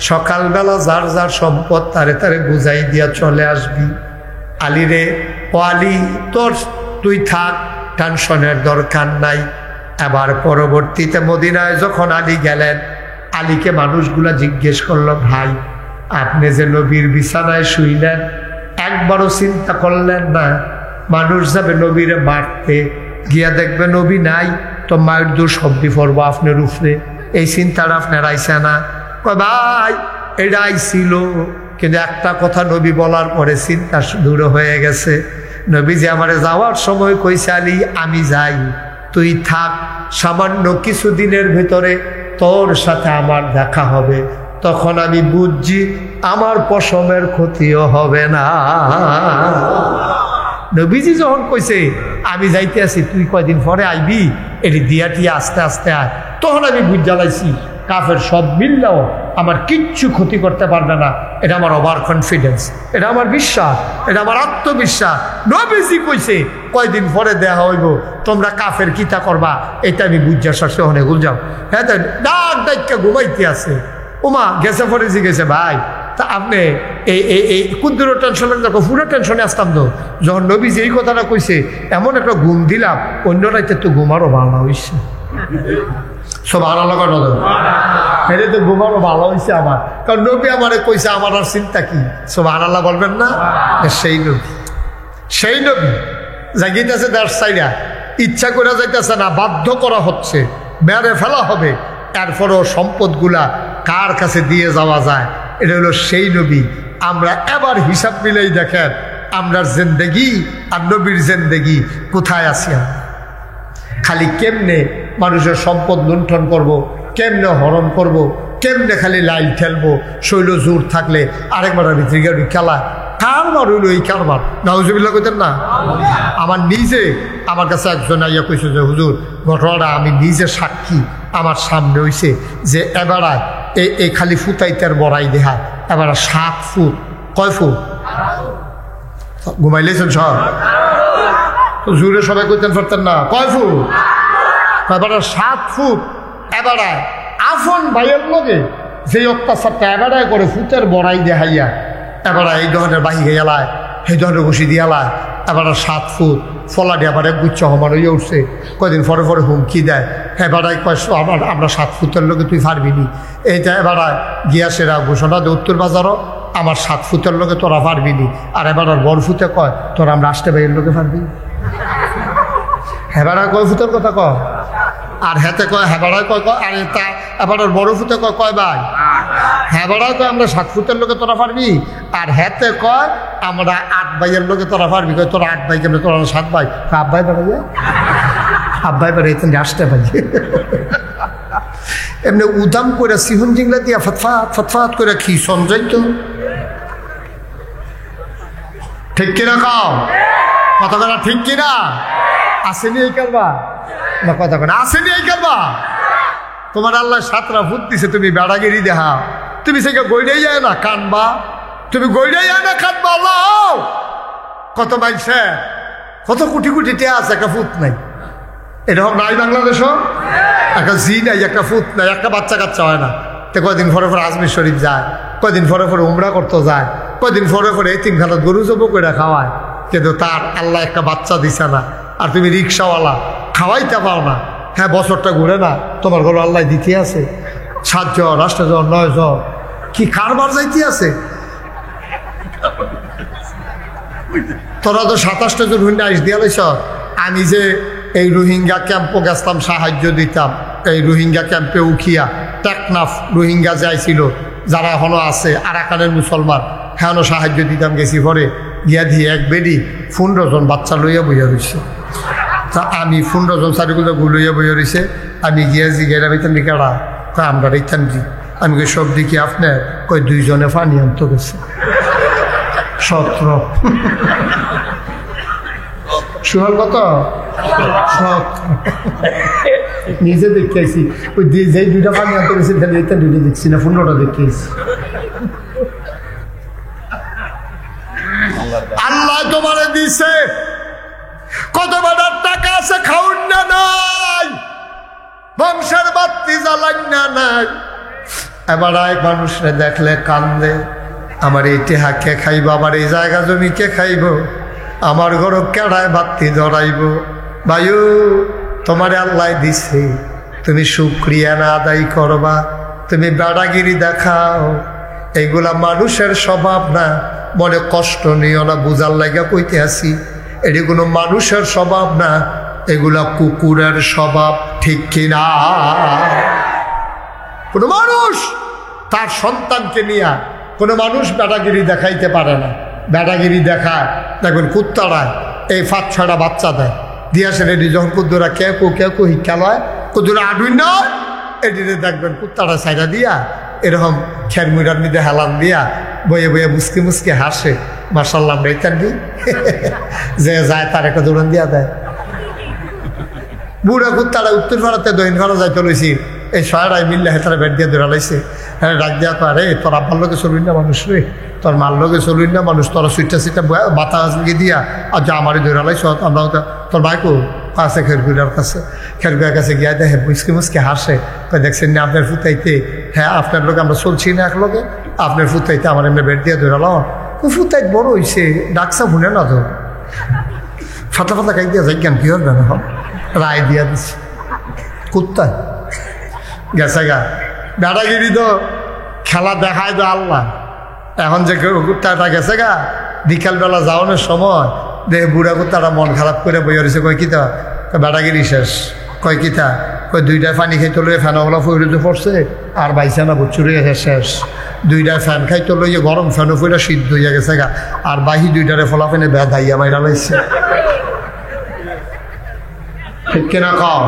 সকালবেলা যার যার সম্পদ তারে তারে বুঝাই দিয়া চলে আসবি। আলী রে, ও আলী, তুই থাক, টেনশনের দরকার নাই। এবার পরবর্তীতে মদিনায় যখন আলী গেলেন, আলীকে মানুষগুলা জিজ্ঞেস করলো, ভাই, আপনি যে নবীর বিছানায় শুইলেন, একবারও চিন্তা করলেন না মানুষ যাবে নবীরে মারতে, গিয়া দেখবে নবী নাই, তো মায়ের দোষ শব্দি পড়বো আপনার উপরে, এই চিন্তাটা আপনার আইসে না? ভাই, এটা আইছিল, কিন্তু একটা কথা নবী বলার পরে চিন্তা দূর হয়ে গেছে। নবী যে আমারে যাওয়ার সময় কইছে, আলী আমি যাই, তুই থাক, সামান্য কিছুদিনের ভিতরে তোর সাথে আমার দেখা হবে, তখন আমি বুঝছি আমার পশমের ক্ষতিও হবে না। নবীজি যখন কইছে আমি যাইতে আছি, তুই কয়দিন পরে আইবি, এটি দিয়াটিয়া আস্তে আস্তে আয়, তখন আমি বুঝ জ্বালাইছি কাফের সব মিললেও আমার কিচ্ছু ক্ষতি করতে পারবে না। এটা আমার ওভার কনফিডেন্স, এটা আমার বিশ্বাস, এটা আমার আত্মবিশ্বাস। নবীজি কইছে কয়দিন পরে দেখা হইব, তোমরা কাফের কিতা করবা, এটা আমি বুঝা শাসে অনেক গুল যাও। হ্যাঁ, ডাক ডাক্কা ঘুমাইতে আছে। ওমা গেছে পরে জিগেছে, ভাই তা আপনি এই কুদ্দুরও টেনশন দেখো, পুরো টেনশনে আসতাম তো। যখন নবীজি এই কথাটা কইছে, এমন একটা ঘুম দিলাম, অন্য রাইতে তো ঘুমারও ভালো হয়েছে। সব আলাদা কথা এটা তো ঘুমারও ভালো হয়েছে আমার, কারণ নবী আমারে কইছে, আমার আর চিন্তা কি। সব আলাদা বলবেন না, সেই নবী, সেই নবী জাগিতেছে দেড় সাইডা, ইচ্ছা করে যাইতেছে না, বাধ্য করা হচ্ছে, মেরে ফেলা হবে, এরপরও সম্পদগুলা কার কাছে দিয়ে যাওয়া যায়, এটা হলো সেই নবী। আমরা এবার হিসাব মিলেই দেখেন আমরা জিন্দেগি আর নবীর জিন্দেগি কোথায় আছি। খালি কেমনে মানুষের সম্পদ লুণ্ঠন করব, কেমনে হরণ করব, কেমনে খালি লাইল খেলবো, শৈল জোর থাকলে আরেকবার ভিতরে খেলা, কারবার হইল এই কারবার। নাউজুবিল্লাহ কইতেন না? আমার নিজে, আমার কাছে একজন আইয়া কইছে যে হুজুর, ঘটনাটা আমি নিজে সাক্ষী, আমার সামনে হইছে যে এবারায় এই খালি ফুতাইতের বড়াই দেহা, এবার 7 ফুট। কয় ফুট? ঘুমাইলেছেন সব? জোরে সবাই কইতেন পারতেন না, কয় ফুট? এবার 7 ফুট। এবারায় আফন ভাইয়ের লগে যে অত্যাচারটা এবারায় করে ফুতের বড়াই দেখাইয়া, এবার এই ধরনের বাহিরে এলায়, সেই ধরনের বসি দিয়ে এলায়, এবার 7 ফুট ফলাটি আবার এক গুচ্ছ সমান হয়ে উঠছে। কয়দিন পরে পরে হুমকি দেয়, এবারাই কয় আমরা 7 ফুটের লোকে তুই পারবি নি। এইটা এবার গিয়া সেরা ঘোষণা দে উত্তর বাজারও, আমার 7 ফুটের লোকে তোরা পারবি নি। আর এবার বড় ফুটে কয়, তোরা আমরা 8 ভাইয়ের লোকে পারবি। হেবারা কয় ফুটের কথা কয়, আর হেতে কয় হেবারায় কয় কয়, আর তা এবার বড় ফুটে কয় কয় ভাই, হেবারায় কয় আমরা 7 ফুটের লোকে তোরা পারবি, আর হেতে কয় আমরা 8 ভাইয়ের লোকে তোরা পারবি। কয় তোরা 8 ভাই কেমন, তোরা 7 ভাই। আব্বাই বেড়াইয়া, আব্বাই বেড়াইতেন 8 ভাই। এমনি উদাম করে সিহন জিংলা দিয়া ফতফাত ফতফাত করে কি সঞ্জয় তো ঠিক কিনা কাও কথা বলা, ঠিক কিনা? আসেনি এই কারবা না, কথা কেন আসেনি এই কারবা? তোমার আল্লাহ 7টা ফুট দিছে, তুমি বেড়াগিরি দেখা, তুমি সেটা গইড়াই যায় না কানবা, তুমি গইড়াই যায় না কানবা। আল্লাহ কত মাইছে, কত কোটি কোটি টিয়া আছে, একটা ফুট নাই। এরকম নাই বাংলাদেশও, একটা জি নাই, একটা ফুট নাই, একটা বাচ্চা কাচ্চা হয় না। তো কয়দিন পরে পরে আজমির শরীফ যায়, কয়দিন পরে পরে উমরা করতে যায়, কয়দিন পরে পরে এই 3 খানাত গরু জব করে খাওয়ায়, কিন্তু তার আল্লাহ একটা বাচ্চা দিছে না। আর তুমি রিক্সাওয়ালা, খাওয়াইতে পারো না। হ্যাঁ, বছরটা ঘুরে না, তোমার ঘরে আল্লাহ দিতে আছে 7 জন 8 জন 9 জন, কি কারবার যাইতে আছে। তোরা তো 27টা জন হইলে আইস দিয়া লাইছ। আমি যে এই রোহিঙ্গা ক্যাম্পও গেছিলাম, সাহায্য দিতাম। এই রোহিঙ্গা ক্যাম্পে উখিয়া টেকনাফ রোহিঙ্গা যাইছিল, যারা এখনো আছে আরাকানের মুসলমান, হ্যাঁ সাহায্য দিতাম। গেছি পরে গিয়া দিয়ে এক বেডি 15 জন বাচ্চা লইয়া বইয়া রয়েছে। তা আমি 15 জন চারিগুলো গুলইয়া বইয়া রয়েছে। আমি গিয়া জিগেরা বেতন কেড়া আমরা রেখান জি। আমি কই সব দিকে আপনার কই 2 জনে পানি আনতে গেছে 17 শুনাল কত নিজে দেখেছি ওই যে 2টা পানি আনতে গেছি খালি এটা 2টা দেখছি না 15টা দেখেছি। আল্লাহ তোমারে দিছে কত বড় টাকা আছে খাউন না নাই বংশের বাতি জ্বালান না নাই। এবার এক মানুষরে দেখলে কান্দে আমার এই টেহা কে খাইব আমার এই জায়গা জমি কে খাইব আমার ঘর কেড়ায় বাতি ধরাইব। ভাইও তোমারে আল্লাহ দিছে তুমি শুকরিয়া না আদায় করবা তুমি বেড়াগিরি দেখাও এইগুলা মানুষের স্বভাব না। মনে কষ্ট নিও না বুঝার লাগা কইতে আসি এটি কোনো মানুষের স্বভাব না এগুলা কুকুরের স্বভাব ঠিক কিনা। কোনো মানুষ তার সন্তানকে নিয়ে কোনো মানুষ বেড়াগিরি দেখাইতে পারে না। বেড়াগিরি দেখায় দেখবেন কুত্তারা এই 5-6টা বাচ্চা দেয় দিয়া সে রেডি যখন কুদ্দুরা কে কু শিক্ষা লয় কুদ্দুরা আডুই নয় এটিতে দেখবেন কুত্তারা সাইডা দিয়া এরকম খের মুড়ার মধ্যে হেলান দিয়া বয়ে বয়ে মুসকে মুসকে হাসে মার্শাল্লাহ রেখানি যে যায় তার একটা দৌড়ান দিয়া দেয়। বুড়া কুত্তারা উত্তর ভারতে দক্ষিণ ভারত যাইতে লইছি এই 6টায় মিললে তারা বেড দিয়ে দৌড়ালাইছে। হ্যাঁ ডাক দিয়া আরে তোর আব্বার লোকে চলুন না মানুষ রে তোর মার লোকে চলুন না মানুষ তোরা সুইটা সিটা বাতা গিয়ে দিয়া আর যা আমারই দৌড়ালাইছ আমরা তোর ভাইকো আছে খেরগুড়ার কাছে খেরগুড়ার কাছে গিয়া দেখে মুসকে মুসকে হাসে দেখছেন না আপনার ফুতাইতে হ্যাঁ আপনার লোক আমরা চলছি না এক লোকে আপনার ফুতাইতে আমার এমনি বেড দিয়ে দৌড়ালো ফুতাইত বড় হয়েছে ডাকসা ভুনে না তো ফাতা ফাতা খাই দিয়া যাই জ্ঞান কি হবে না রায় দিয়া দিচ্ছে কুত্তা গেছে গা বেড়াগিরি তো খেলা দেখায় তো আল্লাহ। এখন যে কুত্তাটা গেছে গা বিকালবেলা যাওয়ানোর সময় দেখে বুড়া কুত্তাটা মন খারাপ করে বই রয়েছে কয় কিতা বেড়াগিরি শেষ কয় কিতা কয় 2টায় পানি খাইতে লইয়ে ফ্যানওয়ালা ফুড়ে পড়ছে আর বাইসানা বুচুরে গেছে শেষ 2টায় ফ্যান খাইতে লইয়ে গরম ফ্যানও ফুড়ে সিদ্ধ হইয়া গেছে গা আর বাহি 2টারে ফলাফেনে বেদাইয়া মাইরা লাইছে ঠিক কিনা কম।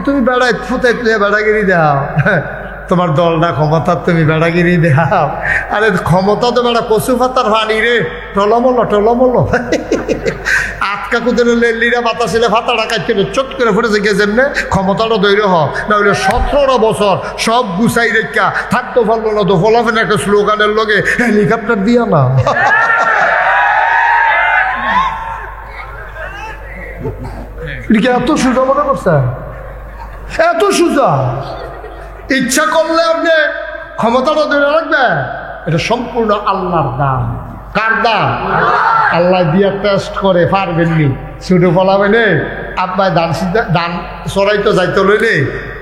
তুমি বেড়াই ফুটাই বেড়াগিরি দাও তোমার দলটা ক্ষমতা তুমি বেড়াগিরি দাও। আরে ক্ষমতা তো বেড়া কচু পাতার ভানি রে টলমল আটকা কুদের লেলিরা বাতাসিলে ফাতাটা কাটতে চট করে ফুটেছে গিয়ে যেমনে ক্ষমতাটা দৈর্য হোক না হইলে 17 বছর সব গুছাই রেখা থাকতে পারলো না তো ফলাফেন একটা স্লোগানের লগে হেলিকপ্টার দিয়া না এত সোজা মনে করছে এত সোজা ইচ্ছা করলে আপনি ক্ষমতাটা ধরে রাখবে এটা সম্পূর্ণ আল্লাহর দান। কার দান? আল্লাহ দিয়া টেস্ট করে পারবেননি ছুটে ফলাবেন আপনার দান সরাইতে যাইতে লইলে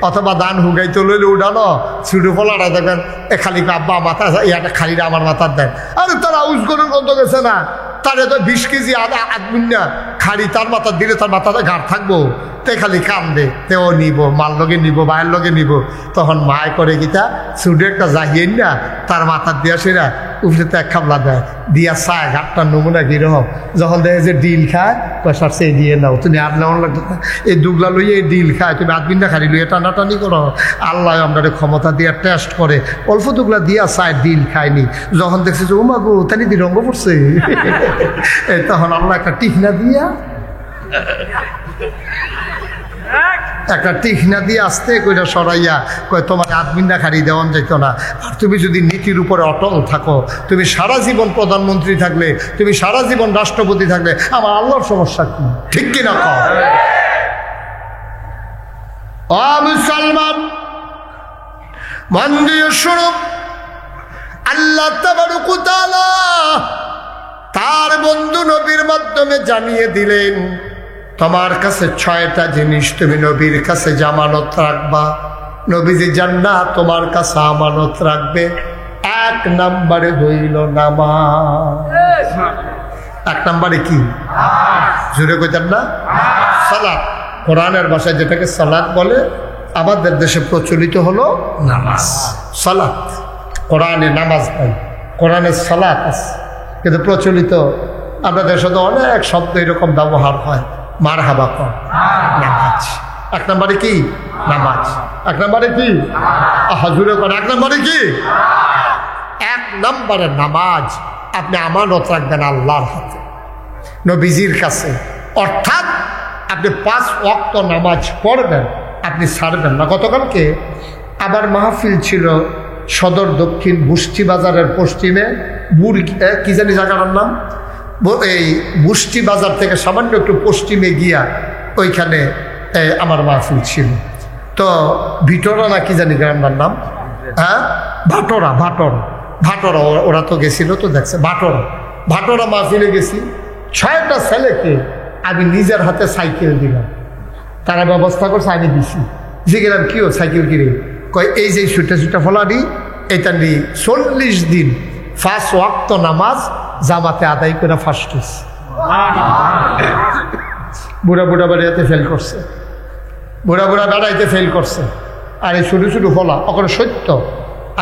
অথবা দান হুগাইতে লইলে উঠানো ছুটে ফলাটা দেখবেন খালি আব্বা মাথা ইয়াটা খালি আমার মাথার দেন। আরে তারা উজগরের গন্ধ গেছে না তার তো 20 কেজি আদমিন না খালি তার মাথা দিলে তার মাথাতে ঘাট থাকবো তে খালি কান্দে তেও নিব মার লগে নিব ভাইয়ের লগে নিব তখন মায় করে গীতা ছুটে একটা জাহিয়েন না তার মাথার দিয়া সেরা উঠে তো এক খাবলা দেয় দিয়া চায় ঘাটটার নমুনা কিরকম যখন দেখে যে ডিল খায় পয়সার সেই দিয়ে নাও তুমি আর নেওয়ার লাগতো না এই দুগলা লইয়ে এই ডিল খায় তুমি আদমিন না খালি লইয়ে টানাটানি করো আল্লাহ আপনাদের ক্ষমতা দিয়া টেস্ট করে অল্প দুগলা দিয়া চায় ডিল খায়নি যখন দেখছে যে উমা গো তানি দি রঙ্গ পড়ছে তখন আল্লাহ একটা টিকনা দিয়া একটা তীক্ষ্ণা দিয়ে আসতে কইটা সরাইয়া কয় তোমার আদমিন্না খারি দেওয়ান যেত না। আর তুমি যদি নীতির উপরে অটল থাকো তুমি সারা জীবন প্রধানমন্ত্রী থাকলে তুমি সারা জীবন রাষ্ট্রপতি থাকলে আমার আল্লাহর সমস্যা কি ঠিক কিনা কও ও মুসলমান মন দিয়ে শুনো আল্লাহ তাবারক ওয়া তাআলা তার বন্ধু নবীর মাধ্যমে জানিয়ে দিলেন তোমার কাছে 6টা জিনিস তুমি নবীর কাছে জামানত রাখবা নবীজি জান্নাত তোমার কাছে আমানত রাখবে। 1 নম্বরে হইল নামাজ। 1 নম্বরে কি জোরে কইতেন না সালাত কোরআনের ভাষায় যেটাকে সালাত বলে আমাদের দেশে প্রচলিত হলো নামাজ। সালাত কোরআনে নামাজ নাই কোরআনে সালাত আছে কিন্তু প্রচলিত আমরা দেশে তো অনেক শব্দ এরকম ব্যবহার হয় মারহাবা কর। নামাজ। 1 নম্বরে কি? নামাজ। 1 নম্বরে কি? জোরে কর। 1 নম্বরে কি? 1 নম্বরে নামাজ আপনি আমানত রাখবেন আল্লাহর হাতে, নবীজির কাছে। অর্থাৎ আপনি 5 ওয়াক্ত নামাজ পড়বেন, আপনি ছাড়বেন না। গতকালকে আবার মাহফিল ছিল সদর দক্ষিণ বুষ্টি বাজারের পশ্চিমে, কি জানি জায়গাটার নাম, এই বুষ্টি বাজার থেকে সামান্য একটু পশ্চিমে গিয়া ওইখানে আমার মাহফিল ছিল। তো ভিটোরা না কি জানি গ্রামটার নাম, হ্যাঁ ভাটোরা, ভাটোরা, ভাটোরা। ওরা তো গেছিল, তো দেখছে ভাটোরা, ভাটোরা মাহফিলে গেছি। 6টা ছেলেকে আমি নিজের হাতে সাইকেল দিলাম, তারা ব্যবস্থা করছে, আমি দিছি। জিগেলাম কি ও সাইকেল কিনে? কয় এই যে ছুটা ফলানি এটা নিয়ে 40 দিন 5 ওয়াক্ত নামাজ জামাতে আদায় করে ফার্স্ট হয়েছে। বুড়া বুড়া বেড়াইতে ফেল করছে, বুড়া বুড়া বেড়াইতে ফেল করছে। আর এই ছোটো ফলা ওখানে সত্য,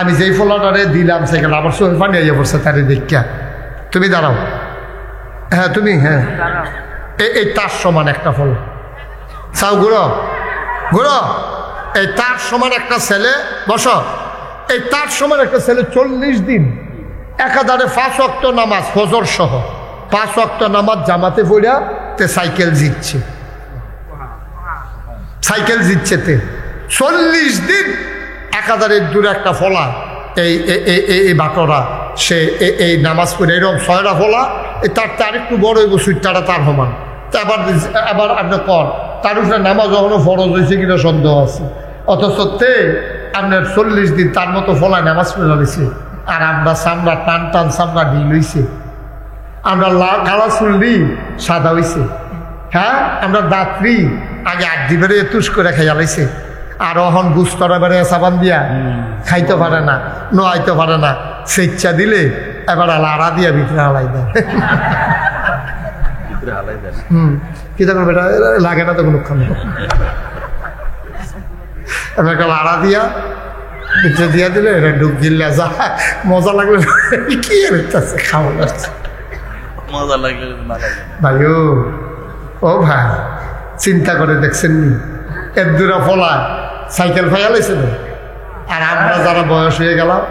আমি যেই ফলাটারে দিলাম সেখানে আবার চোখে পানি আইয়া পড়ছে তারে দেখা। তুমি দাঁড়াও, হ্যাঁ তুমি, হ্যাঁ এই তার সমান একটা ফলা চাও, ঘুরো ঘুরো, এই তার সমান একটা ছেলে, বস, এই তার সমান একটা ছেলে 40 দিন একাধারে 5 ওয়াক্ত নামাজ ফজর সহ 5 ওয়াক্ত নামাজ জামাতে পড়া তে সাইকেল জিতছে, সাইকেল জিতছে তে 40 দিন একাধারে দূরে একটা ফলা এই বাটরা সে এই নামাজ পড়ে এরকম 6টা ফলা, তার একটু বড় হইব সুইটারা তার সমান। তা আবার আপনি কর তার উপরে নামাজ কখনো ফরজ হয়েছে কিনা সন্দেহ আছে। অথচ আপনার 40 দিন তার মতো ফলায় নামাজ পড়ে রয়েছে। আর আমরা চামড়া টান চামড়া ঢিল হইছে, আমরা কালা চুল্লি সাদা হইছে, হ্যাঁ আমরা দাঁতরি আগে 8 দিবেরে তুষ করে খাইয়া লাইছে। আর অহন গুস্তরা বেড়ে সাবান দিয়া খাইতে পারে না, নোয়াইতে পারে না, স্বেচ্ছা দিলে এবার আড়া দিয়া ভিতরে হালাই দেয়। কি দেখো বেটা লাগে না তো কোনো একটা লাড়া দিয়া ভিতরে দিয়া দিলে এটা ডুব দিলে যা মজা লাগলে কি হইতেছে খাওয়া যাচ্ছে মজা লাগলে ভাইও। ও ভাই চিন্তা করে দেখছেন নি, এর দূরা ফলা সাইকেল ফাইয়া লাইছে। আর আমরা যারা বয়স হয়ে গেলাম,